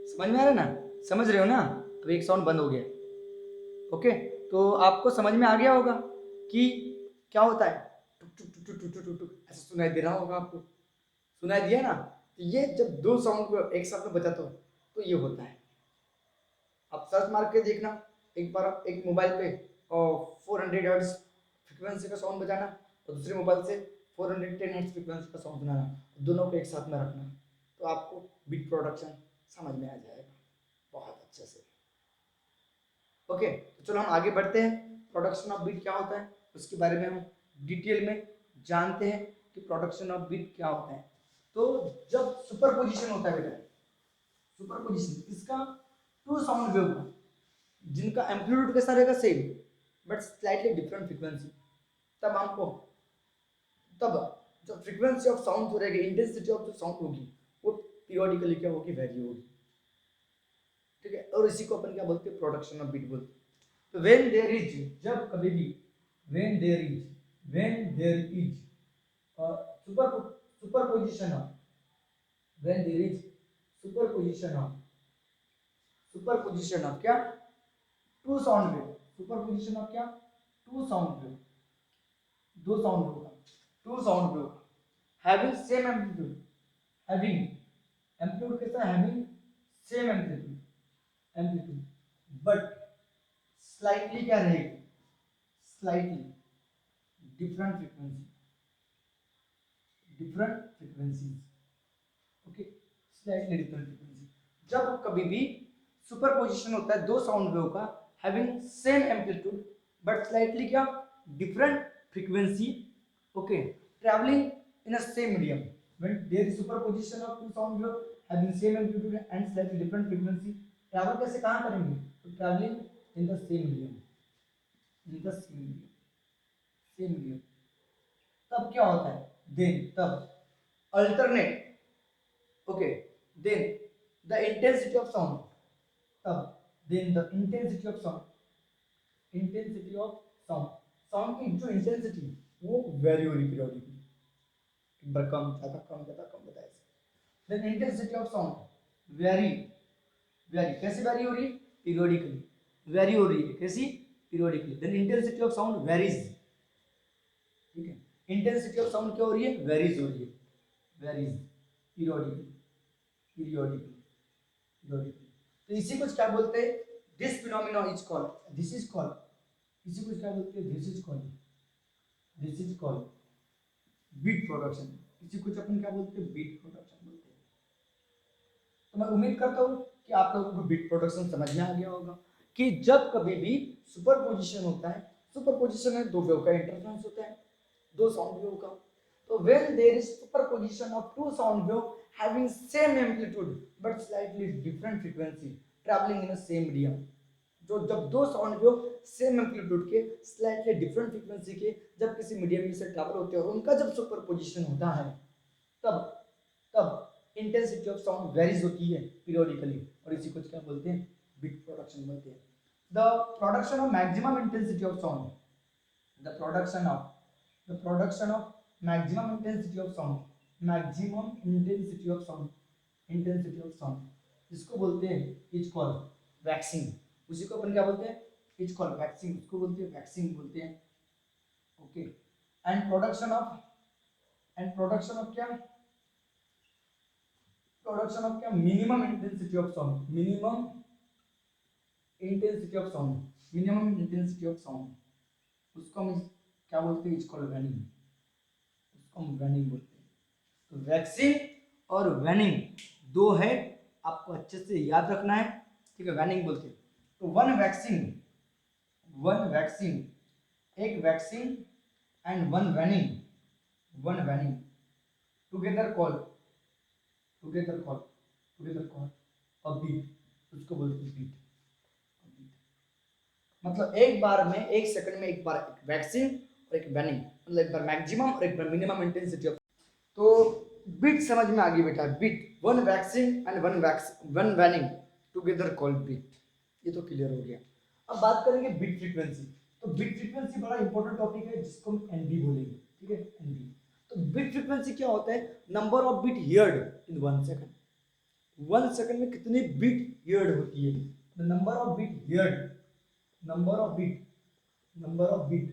समझ में आ रहा है ना, समझ रहे हो ना। तो एक साउंड बंद हो गया, ओके। तो आपको समझ में आ गया होगा कि क्या होता है, टुक टुक टुक टुक टुक टुक टुक ऐसा सुनाई दे रहा होगा आपको, सुनाई दिया ना। तो ये जब दो साउंड को एक साथ में बजाते हो तो ये होता है। आप सर्च मार के देखना एक बार, एक मोबाइल पे और 400 हर्ट्ज फ्रीक्वेंसी का साउंड बजाना और दूसरे मोबाइल से 410 हर्ट्ज फ्रीक्वेंसी का साउंड सुनाना, दोनों को एक साथ में रखना, तो आपको बीट प्रोडक्शन समझ में आ जाएगा बहुत अच्छे से, ओके। तो चलो हम आगे बढ़ते हैं, प्रोडक्शन ऑफ बीट क्या होता है उसके बारे में हम डिटेल में जानते हैं कि प्रोडक्शन ऑफ बीट क्या होता है। तो जब सुपरपोजिशन होता है बेटा, सुपरपोजिशन किसका, टू साउंड वेव का, जिनका एम्पलीट्यूड कैसा रहेगा, same but slightly different frequency, तब हमको, तब जो फ्रीक्वेंसी ऑफ साउंड जो रहेगी, इंटेंसिटी ऑफ जो साउंड होगी वो पीरियडिकली क्या होगी, वेरी होगी, ठीक है। और इसी को अपन क्या बोलते हैं, प्रोडक्शन ऑफ बीट बोलते हैं। तो व्हेन देयर इज, जब कभी भी, when there is super superposition of, when there is superposition of क्या, two sound wave, superposition of क्या, टू साउंड वेव, दो साउंड वेव का, two sound wave having same amplitude, having amplitude कैसा है, having same amplitude amplitude but slightly क्या रहेगी, slightly different frequency, different frequencies, okay, slightly different frequency. जब कभी भी सुपरपोजिशन होता है दो साउंड वेव का having same amplitude but slightly क्या, different frequency, okay, travelling in a same medium, when there is superposition of two sound wave having same amplitude and slightly different frequency, travel कैसे कहाँ करेंगे, तो traveling in the same medium, in the same medium, same medium, तब क्या होता है, then तब alternate, okay, then the intensity of sound, तब then the intensity of sound, intensity of sound, sound की जो intensity वो vary हो रही periodically, कम ज्यादा ऐसे। then intensity of sound vary, कैसे vary हो रही है, periodically vary हो रही है, कैसी, periodically, then intensity of sound varies, ठीक है, intensity of sound क्या हो रही है, varies हो रही है, varies periodically, तो इसी कुछ क्या बोलते हैं, this phenomenon is called, this is called, इसी कुछ क्या बोलते हैं, this is called beat production, इसी कुछ अपन क्या बोलते हैं, बीट प्रोडक्शन बोलते हैं। तो मैं उम्मीद करता हूँ कि आप लोगों को बीट प्रोडक्शन समझ में आ गया होगा कि जब कभी भी सुपरपोजिशन होता है, सुपरपोजिशन में दो वेव का इंटरफेरेंस होता है, दो साउंड वेव का, तो when there is superposition of two sound wave having same amplitude but slightly different frequency travelling in a same medium, जो जब दो साउंड वेव सेम एम्पलीट्यूड के स्लाइटली डिफरेंट फ्रीक्वेंसी के जब किसी मीडियम में से ट्रैवल होते हैं और उनका जब सुपरपोजिशन होता है तब तब इंटेंसिटी ऑफ साउंड वेरीज होती है पीरियोडिकली, और इसी कुछ क्या बोलते हैं, बीट प्रोडक्शन बोलते हैं। The production of maximum intensity of sound, the production of maximum intensity of sound, maximum intensity of sound, intensity of sound जिसको बोलते हैं इज कॉल्ड वैक्सिंग, उसी को अपन क्या बोलते हैं, इज कॉल्ड वैक्सिंग, उसको बोलते हैं वैक्सिंग बोलते हैं, ओके। एंड प्रोडक्शन ऑफ क्या, प्रोडक्शन ऑफ क्या, minimum intensity of sound, minimum intensity of sound, minimum intensity of sound, उसको हम क्या बोलते हैं, इज कॉल्ड वैनिंग, उसको हम वैनिंग बोलते हैं। तो वैक्सिंग और वैनिंग दो है, आपको अच्छे से याद रखना है, ठीक है, वैनिंग बोलते हैं। तो वन वैक्सिंग, एक waxing and one waning together call a beat, उसको बोलते हैं बीट। मतलब एक बार में, एक सेकंड में एक बार एक वैक्सिंग और एक वैनिंग, मतलब एक बार मैक्सिमम और एक बार मिनिमम इंटेंसिटी ऑफ। तो बीट समझ में आ गई बेटा, beat, one waxing and one waning together called beat, ये तो क्लियर हो गया। अब बात करेंगे बीट फ्रीक्वेंसी। तो बीट फ्रीक्वेंसी बड़ा इंपॉर्टेंट टॉपिक है जिसको हम एनबी बोलेंगे, ठीक है, एनबी। तो बीट फ्रीक्वेंसी क्या होता है, number of beat heard in 1 second, 1 second में कितनी बीट हियर्ड होती है, number of beat heard, number of beat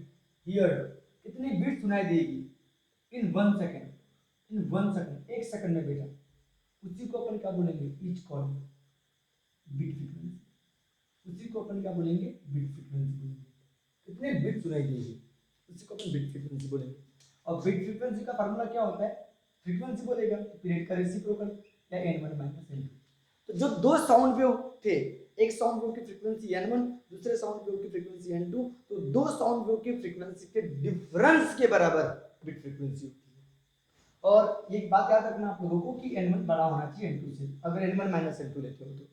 heard, कितनी बीट सुनाई देगी इन 1 सेकंड, इन 1 सेकंड, एक सेकंड में बेटा, उसी को अपन क्या बोलेंगे, इज कॉल्ड बीट फ्रीक्वेंसी, उसी को अपन क्या बोलेंगे, बीट फ्रीक्वेंसी बोलेंगे, कितने बीट सुनाई देगी उसी को अपन बीट फ्रीक्वेंसी बोलेंगे। और बीट फ्रीक्वेंसी का फार्मूला क्या होता है, फ्रीक्वेंसी बोलेगा तो पीरियड का रेसिप्रोकल या n1 - n2। तो जो दो साउंड वेव थे, एक साउंड वेव की फ्रीक्वेंसी n1, दूसरे साउंड वेव की फ्रीक्वेंसी n2, तो दो साउंड वेव की फ्रीक्वेंसी के डिफरेंस के बराबर बीट फ्रीक्वेंसी होती है। और ये बात याद रखना आप लोगों को कि n1 बड़ा होना चाहिए n2 से, अगर n1 - n2 लेते हो तो,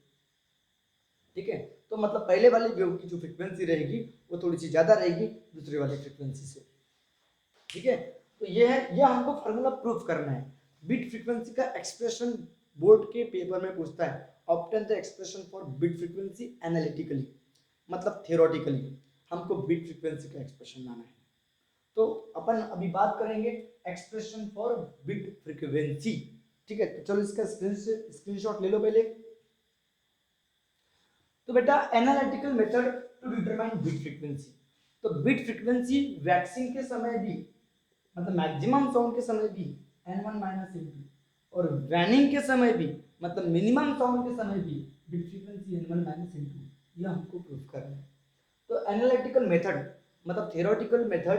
ठीक है। तो मतलब पहले वाली वेव की जो फ्रीक्वेंसी रहेगी वो थोड़ी सी ज्यादा रहेगी दूसरे वाली फ्रीक्वेंसी से, ठीक है। तो ये है, ये हमको फार्मूला प्रूफ करना है। बीट फ्रीक्वेंसी का एक्सप्रेशन बोर्ड के पेपर में पूछता है, obtain the expression for beat frequency analytically, मतलब थियोरेटिकली हमको बीट फ्रीक्वेंसी का एक्सप्रेशन लाना है। तो अपन अभी बात करेंगे एक्सप्रेशन फॉर बीट फ्रीक्वेंसी, ठीक है। तो चलो इसका स्क्रीनशॉट ले लो पहले। तो बेटा analytical method to determine beat frequency, तो बीट फ्रीक्वेंसी वैक्सिंग के समय भी, मतलब मैक्सिमम साउंड के समय भी n1 - n2 और वैनिंग के समय भी मतलब मिनिमम साउंड के समय भी beat frequency n1 minus n2, ये हमको प्रूफ करना है। तो एनालिटिकल मेथड मतलब theoretical method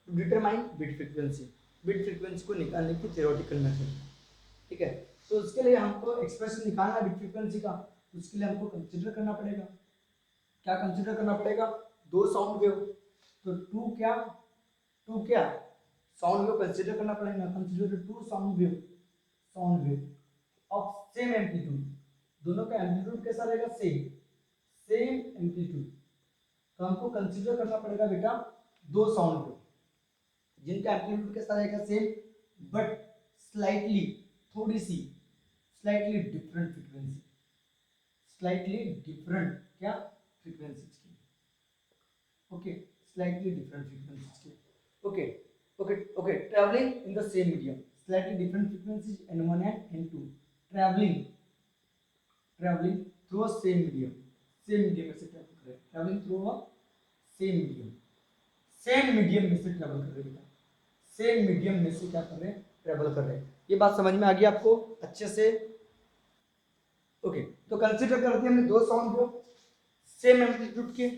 to determine beat frequency को निकालने की थ्योरेटिकल मेथड, ठीक है। तो उसके लिए हमको एक्सप्रेशन निकालना है बिट फ्रीक्वेंसी का, उसके लिए हमको कंसीडर करना पड़ेगा, क्या कंसीडर करना पड़ेगा, दो साउंड वेव। तो टू क्या साउंड वेव कंसीडर करना पड़ेगा, consider two sound wave of same amplitude, दोनों का एम्पलीट्यूड कैसा रहेगा, सेम एम्पलीट्यूड। तो हमको कंसीडर करना पड़ेगा बेटा दो साउंड वेव जिनका एम्पलीट्यूड कैसा रहेगा, सेम बट स्लाइटली, थोड़ी सी slightly different frequency, slightly different क्या फ्रीक्वेंसीज की, ओके, स्लाइटली डिफरेंट फ्रीक्वेंसीज की, okay okay travelling in the same medium, slightly different frequencies n1 and n2 travelling through a same medium में से travel कर रहे हैं, travelling through a same medium में से ट्रैवल कर रहे हैं, सेम मीडियम में से क्या कर रहे हैं, ट्रैवल कर रहे हैं। ये बात समझ में आ गई आपको अच्छे से, ओके। तो कंसीडर करते हैं हमने दो साउंड वेव सेम एम्पलीट्यूड के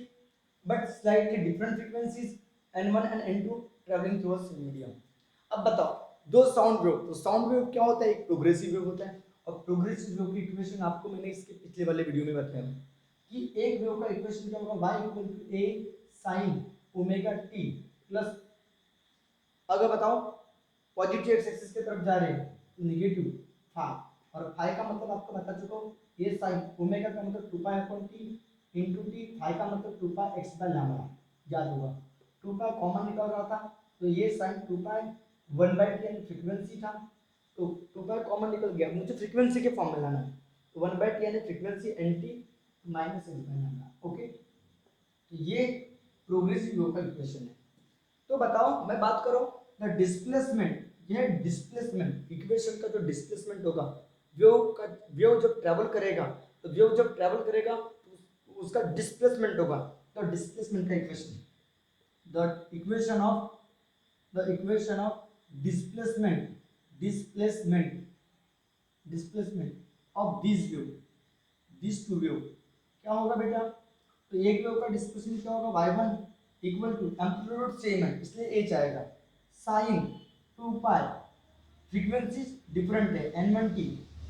but slightly different frequencies n1 and n2 travelling through a same medium. अब बताओ दो साउंड वेव, तो साउंड वेव क्या होता है, एक प्रोग्रेसिव वेव होता है, और प्रोग्रेसिव वेव की इक्वेशन आपको मैंने इसके पिछले वाले वीडियो में बताया कि एक वेव का इक्वेशन क्या होगा, y equal to a sin omega t plus, अगर बताओ पॉजिटिव एक्स एक्सिस की तरफ जा रहे हैं नेगेटिव फाई, और फाई का मतलब आपको बता चुका हूँ ये साइन, ओमेगा का मतलब 2 pi upon t into t, phi का मतलब 2 पाई एक्स बाय लैम्डा, याद होगा 2 पाई कॉमन निकल रहा था, तो ये साइन 2 पाई 1 बाय टी यानी फ्रीक्वेंसी था, तो 2 पाई कॉमन निकल गया, मुझे फ्रीक्वेंसी के फॉर्म में लाना है, तो 1 बाय टी यानी frequency n t minus x by lambda, okay. तो ये प्रोग्रेसिव वेव का इक्वेशन है। तो बताओ मैं बात करूं द डिस्प्लेसमेंट, यह डिस्प्लेसमेंट इक्वेशन का जो डिस्प्लेसमेंट होगा, वेव जब ट्रैवल करेगा, तो वेव जब ट्रैवल करेगा तो उसका डिस्प्लेसमेंट होगा, तो डिस्प्लेसमेंट का equation, the equation of displacement of this two wave क्या होगा बेटा, तो एक वेव का डिस्प्लेसमेंट क्या होगा, y1 equal to amplitude same है इसलिए h आएगा साइन 2 पाई, फ्रीक्वेंसी डिफरेंट है n1 की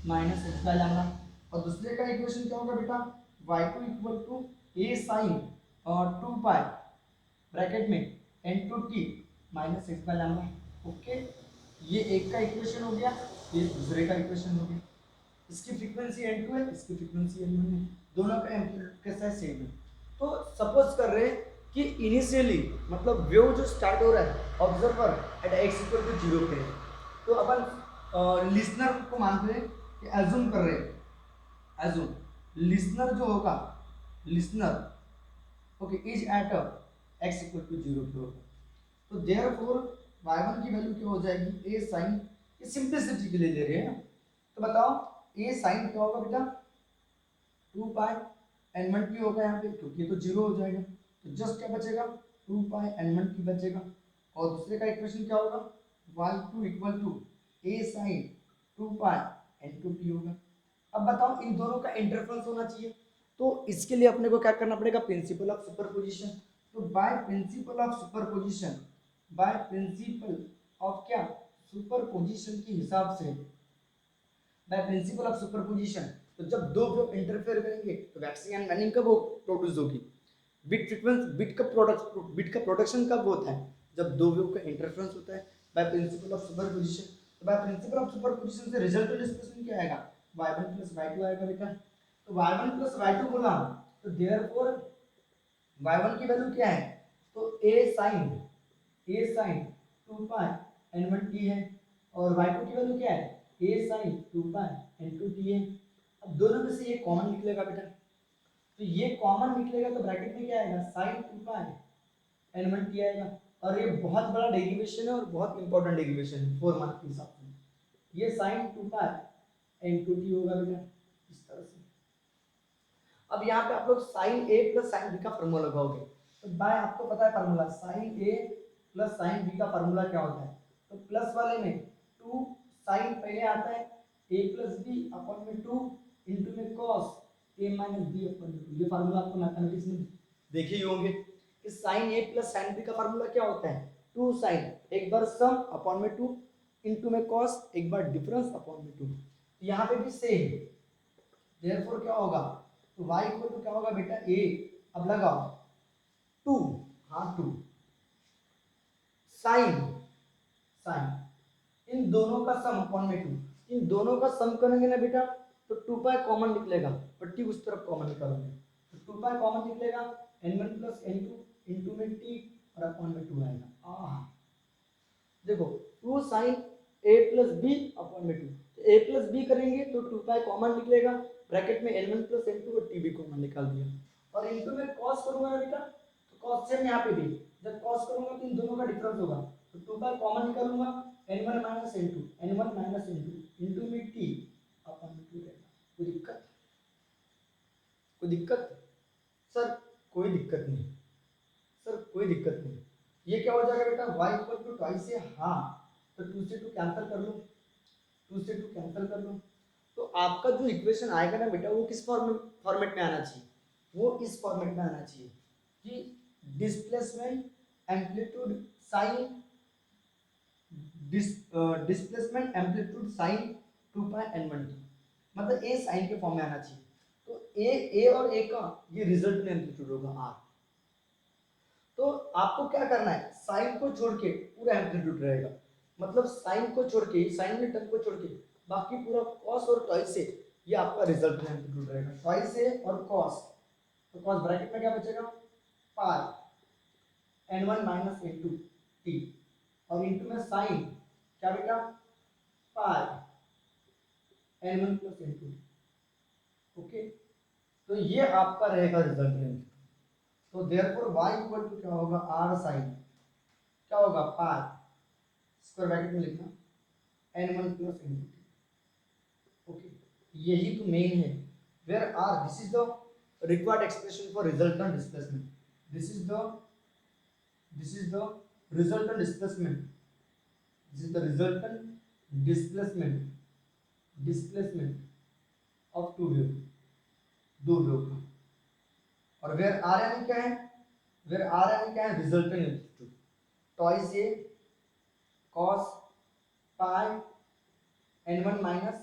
माइनस एक्स बाय लैम्डा, और दूसरे का इक्वेशन क्या होगा बेटा, y2 equal to a sign और 2 पाई ब्रैकेट में n2 t minus x by lambda, okay. ये एक का इक्वेशन हो गया, ये दूसरे का इक्वेशन हो गया, इसकी फ्रीक्वेंसी n2 है, इसकी फ्रीक्वेंसी n1 है, दोनों का एम्पलीट्यूड कैसा है, सेम है। तो सपोज कर रहे हैं कि इनिशियली मतलब वेव जो स्टार्ट हो रहा है observer at x equal to 0 पे, तो अपन लिसनर को मानते हैं कि एज्यूम कर रहे हैं, एज्यूम लिसनर जो होगा, listener okay is at x equal to 0 पे होगा, तो देयरफॉर y1 की वैल्यू क्या हो जाएगी, a sin, ये सिंपलिसिटी के लिए ले रहे हैं, तो बताओ a sin क्या होगा बेटा, 2 पाई n1 की होगा यहाँ पे क्योंकि ये तो 0 हो जाएगा, तो जस्ट क्या बचेगा 2 पाई n1 की बचेगा, और दूसरे का इक्वेशन क्या होगा y2 equal to a sin 2 pi n2 t होगा। अब बताओ इन दोनों का इंटरफेरेंस होना चाहिए, तो इसके लिए अपने को क्या करना पड़ेगा, प्रिंसिपल ऑफ सुपरपोजिशन, तो by principle of superposition, by principle of क्या सुपरपोजिशन के हिसाब से, बाय प्रिंसिपल ऑफ सुपरपोजिशन, तो जब दो वेव इंटरफेयर करेंगे तो वैक्सिंग एंड मैनिंग कब प्रोड्यूस होगी, बिट का प्रोडक्शन कब होता है, जब दो वेव का इंटरफेरेंस होता है बाय प्रिंसिपल ऑफ सुपरपोजिशन, तो बाय प्रिंसिपल ऑफ सुपरपोजिशन से रिजल्टेंट डिस्प्लेसमेंट क्या आएगा, y1 प्लस y2 आएगा बेटा, तो y1 प्लस y2 बोला, तो देयरफॉर y1 की वैल्यू क्या है, तो a sin 2 pi n1 t है, और y2 की वैल्यू क्या है, a sin 2 pi n2 t है। अब दोनों में से ये कॉमन निकलेगा बेटा, तो ये कॉमन निकलेगा तो ब्रैकेट में क्या आएगा sin 2 पाई n1 t आएगा, और ये बहुत बड़ा डेरिवेशन है और बहुत इंपॉर्टेंट डेरिवेशन है 4 मार्क के हिसाब से, ये sin 2 पाई n2 t होगा बेटा इस तरह से। अब यहाँ पे आप लोग sin a plus sin b का फार्मूला लगाओगे, तो बाय आपको पता है formula sin a plus sin b का फार्मूला क्या होता है, तो प्लस वाले में 2 sin पहले आता है ए प्लस बी अपॉन में 2 इंटू में cos A minus B upon में 2। ये फार्मूला आपको मैथमेटिक्स में देखे ही होंगे कि साइन ए प्लस साइन बी का फार्मूला क्या होता है, 2 साइन एक बार सम अपॉन में 2 इंटू में कॉस एक बार डिफरेंस अपॉन में 2। यहाँ पे भी सेम, देयरफॉर क्या होगा, तो y इक्वल टू क्या होगा बेटा a, अब लगाओ 2, हाँ 2 साइन साइन इन दोनों का सम अपॉन में 2, इन दोनों का सम करेंगे ना बेटा तो 2 पाई कॉमन निकलेगा, पट्टी उस तरफ कॉमन निकालोगे तो 2 पाई कॉमन निकलेगा, n1 प्लस n2 इंटू में t और अपॉन में 2 आएगा। देखो 2 sine a plus B upon में 2, तो a प्लस बी करेंगे तो 2 पाई कॉमन निकलेगा, ब्रैकेट में n1 प्लस n2 और t भी कॉमन निकाल दिया, और इनटू में cos करूंगा ना बेटा तो cos सेम यहाँ पे भी, जब cos करूंगा तो इन दोनों का डिफरेंस होगा तो 2 पाई कॉमन निकालूंगा, n1 माइनस n2 इंटू में t अपॉन में 2 रहेगा। कोई दिक्कत, कोई दिक्कत सर, कोई दिक्कत नहीं सर, कोई दिक्कत नहीं। ये क्या हो जाएगा बेटा y इक्वल टू ट्वाइस से, हाँ तो 2 से 2 कैंसिल कर लो, 2 से 2 कैंसिल कर लो, तो आपका जो इक्वेशन आएगा ना बेटा वो किस फॉर्मेट में आना चाहिए, वो इस फॉर्मेट में आना चाहिए कि displacement amplitude sine displacement amplitude sine 2 pi n1t, मतलब a साइन के फॉर्म में आना चाहिए। तो a और a का ये रिजल्ट एम्पलीट्यूड होगा r, तो आपको क्या करना है, साइन को छोड़ के पूरा एम्पलीट्यूड रहेगा, मतलब साइन को छोड़ के, साइन में टर्म को छोड़ के बाकी पूरा कॉस और टॉइस से, ये आपका रिजल्ट एम्पलीट्यूड रहेगा, टॉइस से और कॉस, तो कॉस ब्रैकेट में क्या बचेगा पाई n1 माइनस n2 t और इंटू में साइन क्या बेटा पाई n1 प्लस n2, ओके। तो ये आपका रहेगा रिजल्ट एम्पलीट्यूड, तो देयरफॉर y इक्वल टू क्या होगा r sin क्या होगा पाई स्क्वायर ब्रैकेट में लिखना n1 प्लस n2, ओके। यही तो मेन है, where r this is the required expression for resultant displacement, this is the resultant displacement, this is the resultant displacement of two wave, दो wave का, और where are यानी क्या है, where are यानी क्या है resultant amplitude, twice A cos pi n1 minus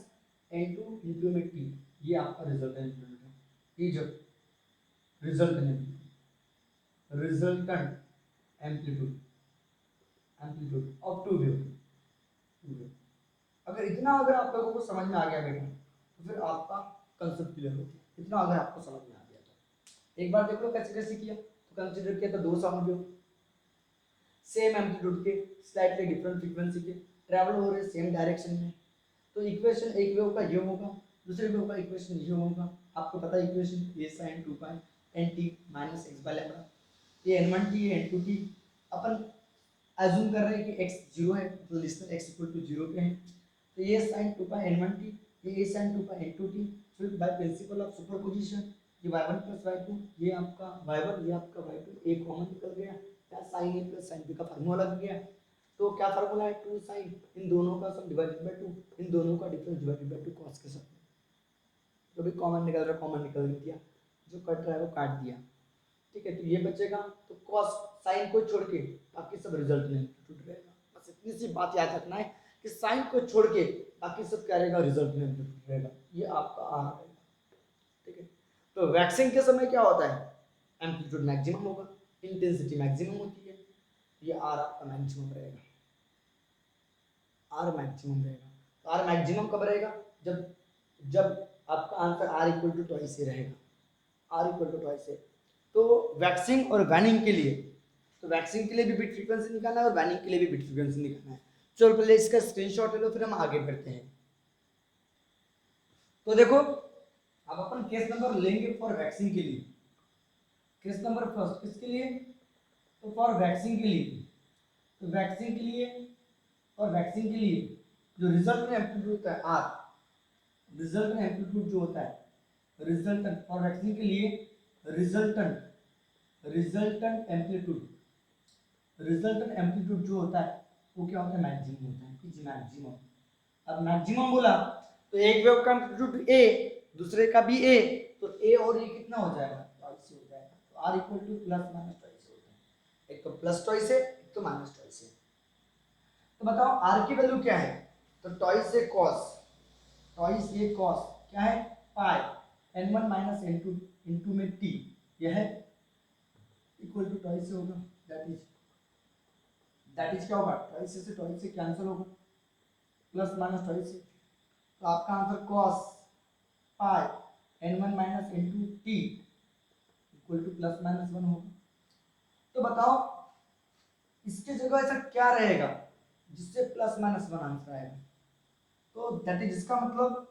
n2 into में t, ये आपका रिजल्टेंट एम्पलीट्यूड है, ये जो resultant amplitude of two wave. अगर इतना अगर आप लोगों को समझ में आ गया बेटा तो फिर आपका कंसेप्ट क्लियर हो गया, इतना अगर आपको समझ में आ गया तो एक बार देख लो कैसे कैसे किया, तो कंसीडर किया था दो साउंड वेव सेम एम्पलीट्यूड के स्लाइटली डिफरेंट फ्रीक्वेंसी के ट्रैवल हो रहे सेम डायरेक्शन में, तो इक्वेशन एक वेव का ये होगा, दूसरे वेव का इक्वेशन ये होगा, आपको पता है equation a sin 2 pi nt minus x by lambda, ये n1t ये n2t, अपन अज्यूम कर रहे हैं कि x 0 है तो लिस्टन x इक्वल टू 0 पे है, तो ये sin 2 पाई n1t ये a sin 2 पाई n2t, फिर बाय प्रिंसिपल ऑफ सुपरपोजिशन ये y1 प्लस y2 ये आपका y1 ये आपका y2 a कॉमन निकल गया, या sin a plus sin b का फार्मूला लग गया, तो क्या फार्मूला है 2 sin इन दोनों का सम डिवाइडेड बाय 2 इन दोनों का डिफरेंस डिवाइडेड बाय 2 cos के साथ, जो भी कॉमन निकल रहा कॉमन निकल दिया, जो कट रहा है वो काट दिया, ठीक है। तो ये बचेगा तो cos sin को छोड़ के बाकी सब रिजल्ट में टूट रहेगा, बस इतनी सी बात याद रखना है कि sin को छोड़ के बाकी सब क्या रहेगा रिजल्ट में टूट रहेगा, ये आपका आ रहेगा, ठीक है। तो वैक्सिंग के समय क्या होता है, एम्पलीट्यूड मैक्सिमम होगा, इंटेंसिटी मैक्सिमम होती है, ये आर आपका मैक्सिमम रहेगा, आर मैक्सिमम रहेगा, तो आर मैक्सिमम कब रहेगा, जब जब आपका answer R equal to twice रहेगा, आर इक्वल टू ट्वाइस। तो वैक्सिंग और वैनिंग के लिए, तो वैक्सिंग के लिए भी बिट फ्रीक्वेंसी निकालना है और वैनिंग के लिए भी बिट फ्रीक्वेंसी निकालना है, चलो पहले इसका स्क्रीनशॉट ले लो फिर हम आगे बढ़ते हैं। तो देखो अब अपन केस नंबर लेंगे फॉर वैक्सिंग के लिए, केस नंबर फर्स्ट किसके लिए, तो फॉर वैक्सिंग के लिए, तो वैक्सिंग के लिए और वैक्सिंग के लिए जो रिजल्ट में एम्पलीट्यूड होता है आर, रिजल्ट में एम्पलीट्यूड जो होता है रिजल्टेंट, फॉर वैक्सिंग के लिए रिजल्टेंट एम्पलीट्यूड, रिजल्टेंट एम्पलीट्यूड जो होता है वो क्या होता है मैक्सिमम होता है, मैक्सिमम। अब मैक्सिमम बोला तो एक वेव का एम्पलीट्यूड ए, दूसरे का भी ए, तो ए और ए कितना हो जाएगा, ट्वाइस हो जाएगा। तो R equal to plus minus twice होता है, एक तो प्लस ट्वाइस है, एक तो माइनस ट्वाइस है। तो बताओ आर की वैल्यू क्या है, तो twice A cos, twice A cos क्या है, पाई n1 माइनस n2 इनटू में t, यह है इक्वल टू ट्वाइस से होगा, दैट इज क्या होगा, ट्वाइस से ट्वाइस से कैंसिल होगा, प्लस माइनस ट्वाइस से, तो आपका answer cos pi n1 minus n2 t equal to plus minus 1 होगा। तो बताओ इसके जगह ऐसा क्या रहेगा जिससे प्लस माइनस 1 आंसर आएगा, तो दैट इज इसका मतलब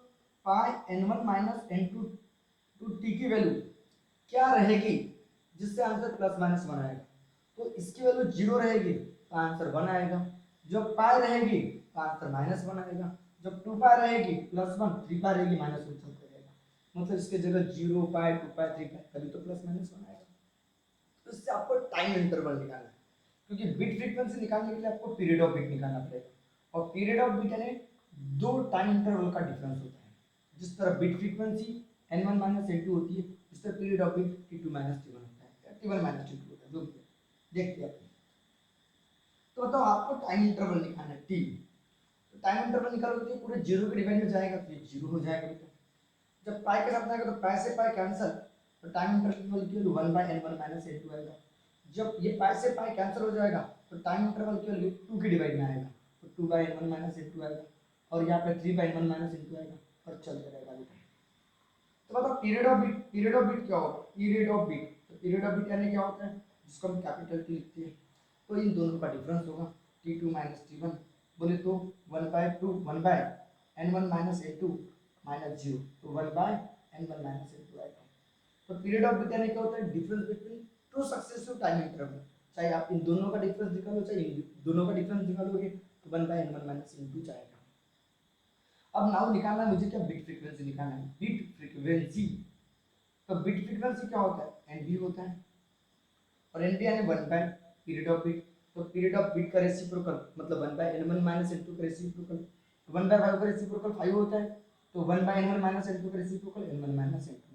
पाई n1 माइनस n2 t की वैल्यू क्या रहेगी जिससे आंसर प्लस माइनस 1 आएगा, तो इसकी वैल्यू 0 रहेगी तो आंसर 1 आएगा, जब पाई रहेगी तो आंसर माइनस 1 आएगा, जब 2 पाई रहेगी प्लस 1, 3 पाई रहेगी माइनस 1 चलते रहेगा, मतलब इसके जगह 0 पाई 2 पाई 3 पाई तभी तो प्लस माइनस 1 आएगा। तो इससे आपको टाइम इंटरवल निकालना है, क्योंकि बिट फ्रीक्वेंसी निकालने के लिए आपको पीरियड ऑफ बिट निकालना पड़ेगा, और पीरियड ऑफ बिट यानी दो टाइम इंटरवल का डिफरेंस होता है, जिस तरह beat frequency n1 minus n2 होती है, इस तरह period of bit t2 minus t1 होता है, t1 माइनस t2 होता है, जो भी देखते हैं अपने। तो बताओ आपको टाइम इंटरवल निकालना है t, तो टाइम इंटरवल निकालोगे तो पूरे 0 के डिवाइड में जाएगा तो ये 0 हो जाएगा बेटा, जब पाई के साथ आएगा तो पाई से पाई कैंसिल, तो टाइम इंटरवल की value 1 by n1 minus n2 आएगा, जब ये पाई से पाई कैंसिल हो जाएगा तो टाइम इंटरवल की वैल्यू 2 के डिवाइड में आएगा, तो 2 बाय n1 माइनस n2 आएगा, और यहाँ पे 3 बाय n1 माइनस n2 आएगा, और चलते रहेगा बेटा। तो बताओ period of bit, period of bit क्या होगा, पीरियड ऑफ बिट, तो पीरियड ऑफ बिट यानी क्या होता है, जिसको हम कैपिटल टी लिखते हैं, तो इन दोनों का डिफरेंस होगा t2 माइनस t1, बोले तो 1 bye 2 1 by n1 minus n2 minus 0, तो 1 बाय n1 माइनस n2 आएगा। तो पीरियड ऑफ बिट यानी क्या होता है, difference between two successive time interval, चाहे आप इन दोनों का डिफरेंस निकालो चाहे इन दोनों का डिफरेंस निकालोगे तो 1 बाय n1 माइनस n2 आएगा। अब नाउ निकालना है मुझे क्या, बिट फ्रीक्वेंसी निकालना है, बिट फ्रीक्वेंसी, तो बिट फ्रीक्वेंसी क्या होता है, एनबी होता है, और एनबी यानी 1 बाय पीरियड ऑफ बिट, तो पीरियड ऑफ बिट का रेसिप्रोकल मतलब 1 बाय n1 माइनस n2 का रेसिप्रोकल, 1 बाय 5 का रेसिप्रोकल 5 होता है, तो 1 बाय n1 माइनस n2 का रेसिप्रोकल n1 माइनस n2 होता है।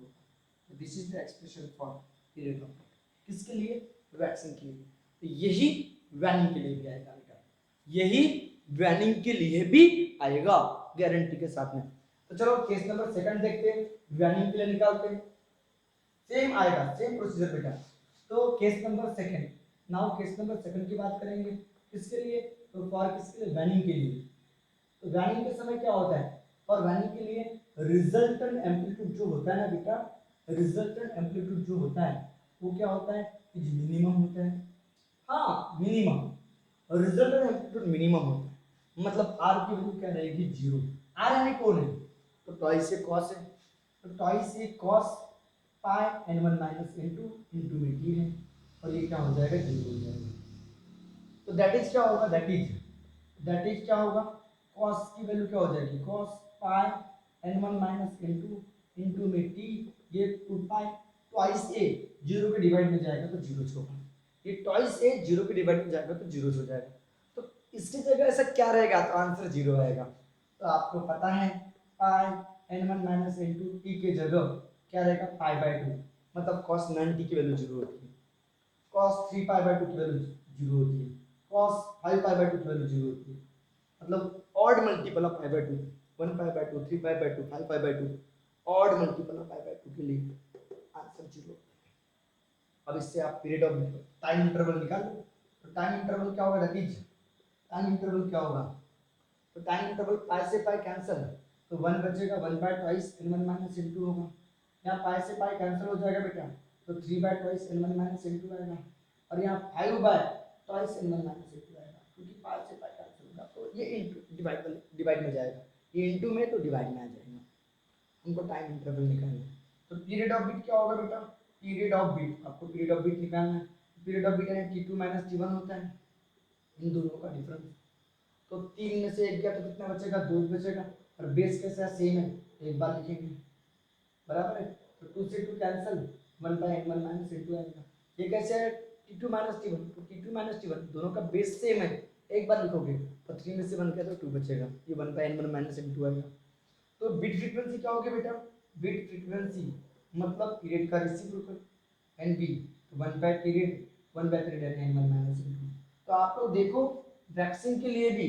तो this is the expression for period of bit, किसके लिए, वैक्सिंग के लिए, तो यही वैनिंग के लिए भी आएगा बेटा, यही वैनिंग के लिए भी आएगा गारंटी के साथ में। तो चलो केस नंबर सेकंड देखते हैं, वैनिंग के लिए निकालते हैं, सेम आएगा, सेम प्रोसीजर बेटा। तो case number second, now case number second की बात करेंगे, किसके लिए, तो फॉर किसके लिए, वैनिंग के लिए। तो वैनिंग के समय क्या होता है, और वैनिंग के लिए रिजल्टेंट एम्पलीट्यूड जो होता है ना बेटा, रिजल्टेंट एम्पलीट्यूड जो होता है वो क्या होता है, मिनिमम होता है, हाँ मिनिमम, रिजल्टेंट एम्पलीट्यूड मिनिमम होता है, मतलब आर की वैल्यू क्या रहेगी, 0, आर यानी कौन है, तो ट्वाइस ए कॉस है, तो twice A cos pi n1 minus n2 into में t है, और ये क्या हो जाएगा, 0 हो जाएगा। तो दैट इज क्या होगा, दैट इज क्या होगा, cos की वैल्यू क्या हो जाएगी, cos pi n1 minus n2 into में t, ये 2 पाई ट्वाइस ए 0 के डिवाइड में जाएगा तो 0 होगा, ये ट्वाइस ए 0 के डिवाइड में जाएगा तो 0 हो जाएगा, तो इसकी जगह ऐसा क्या रहेगा, तो आंसर 0 आएगा। तो आपको पता है पाई n1 माइनस n2 t के जगह क्या रहेगा, पाई बाय 2, मतलब cos 9t की वैल्यू 0 होती है, cos 3 पाई बाय 2 की वैल्यू 0 होती है, cos 5 पाई बाय 2 की वैल्यू 0 होती है, मतलब odd multiple of pi by 2, 1 pi by 2 3 pi by 2 5 pi by 2, odd multiple of pi by 2 के लिए आंसर 0। अब इससे आप पीरियड ऑफ टाइम इंटरवल निकाल लो, तो टाइम इंटरवल क्या होगा, रतीज टाइम इंटरवल क्या होगा, तो टाइम इंटरवल पाई से पाई कैंसिल, तो 1 बचेगा, 1 bye twice n1 minus n2 होगा, यहाँ पाई से पाई कैंसिल हो जाएगा बेटा, तो 3 bye twice n1 minus n2 आएगा, और यहाँ 5 bye twice n1 minus n2 आएगा, क्योंकि पाई से पाई कैंसिल होगा तो ये इनटू डिवाइड में जाएगा, ये इनटू में तो डिवाइड में आ जाएगा, हमको टाइम इंटरवल निकालना है। तो पीरियड ऑफ बिट क्या होगा बेटा, पीरियड ऑफ बिट, आपको पीरियड ऑफ बिट निकालना है, पीरियड ऑफ बिट यानी t2 माइनस t1 होता है, इन दोनों का डिफरेंस, तो 3 में से 1 गया तो कितना बचेगा, 2 बचेगा, और बेस कैसा है, सेम है, एक बार लिखेंगे, बराबर है, तो 2 से 2 cancel, 1 by n1 minus n2 आएगा, ये कैसे है, t2 माइनस t1, तो t2 माइनस t1 दोनों का बेस सेम है, एक बार लिखोगे, तो 3 में से 1 गया तो 2 बचेगा, ये 1 बाय n1 माइनस n2 आएगा, तो बिट फ्रीक्वेंसी क्या होगी बेटा, बिट फ्रीक्वेंसी मतलब पीरियड का रेसिप्रोकल, एन बी तो 1/पीरियड एन 1 माइनस एन 2। तो आप लोग देखो वैक्सिंग के लिए भी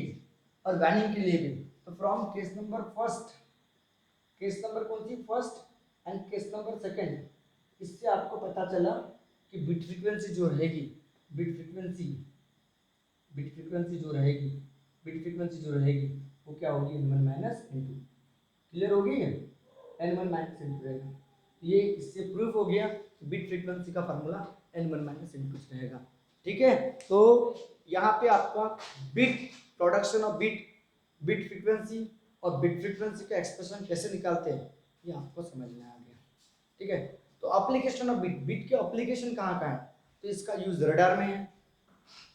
और वैनिंग के लिए भी, तो from case number first, case number कौन सी first and case number second, इससे आपको पता चला कि बिट फ्रीक्वेंसी जो रहेगी, बिट फ्रीक्वेंसी बिट फ्रीक्वेंसी जो रहेगी बिट फ्रीक्वेंसी जो रहेगी वो क्या होगी, n1 माइनस n2। क्लियर होगी, n1 माइनस n2 रहेगा। ये इससे प्रूफ हो गया कि बिट फ्रीक्वेंसी का फार्मूला n1 माइनस n2 रहेगा। ठीक है, तो यहाँ पे आपका bit production of bit, beat frequency और बिट फ्रीक्वेंसी का एक्सप्रेशन कैसे निकालते हैं ये आपको समझ में आ गया। ठीक है, तो एप्लीकेशन ऑफ बिट, बिट के एप्लीकेशन कहाँ कहाँ है, तो इसका यूज रडार में है,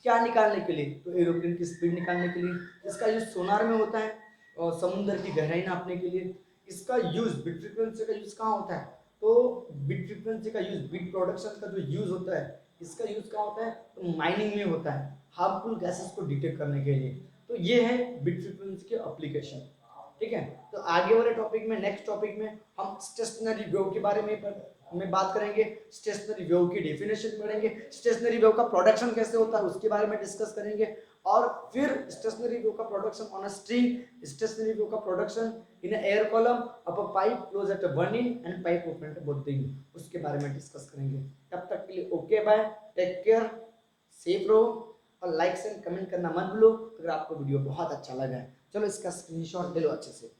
क्या निकालने के लिए, तो एरोप्लेन की स्पीड निकालने के लिए। इसका यूज सोनार में होता है और समुद्र की गहराई नापने के लिए। इसका यूज बिट फ्रीक्वेंसी का यूज कहाँ होता है, तो बिट फ्रीक्वेंसी का यूज, बिट प्रोडक्शन का जो यूज होता है इसका यूज कहाँ होता है, तो माइनिंग में होता है, हार्मफुल गैसेस को डिटेक्ट करने के लिए। तो ये है बिट फ्रीक्वेंसी के एप्लीकेशन। ठीक है, तो आगे वाले टॉपिक में, नेक्स्ट टॉपिक में हम स्टेशनरी वेव के बारे में बात करेंगे, स्टेशनरी वेव की डेफिनेशन पढ़ेंगे, स्टेशनरी वेव का प्रोडक्शन कैसे होता है उसके बारे में डिस्कस करेंगे, और फिर स्टेशनरी वेव का production on a string, stationary wave का production in a air column up a pipe close at one end and pipe open at both the end, उसके बारे में डिस्कस करेंगे। तब तक के लिए okay bye, take care, safe रहो, और लाइक एंड कमेंट करना मत भूलो अगर आपको वीडियो बहुत अच्छा लगा है। चलो इसका स्क्रीनशॉट ले लो अच्छे से।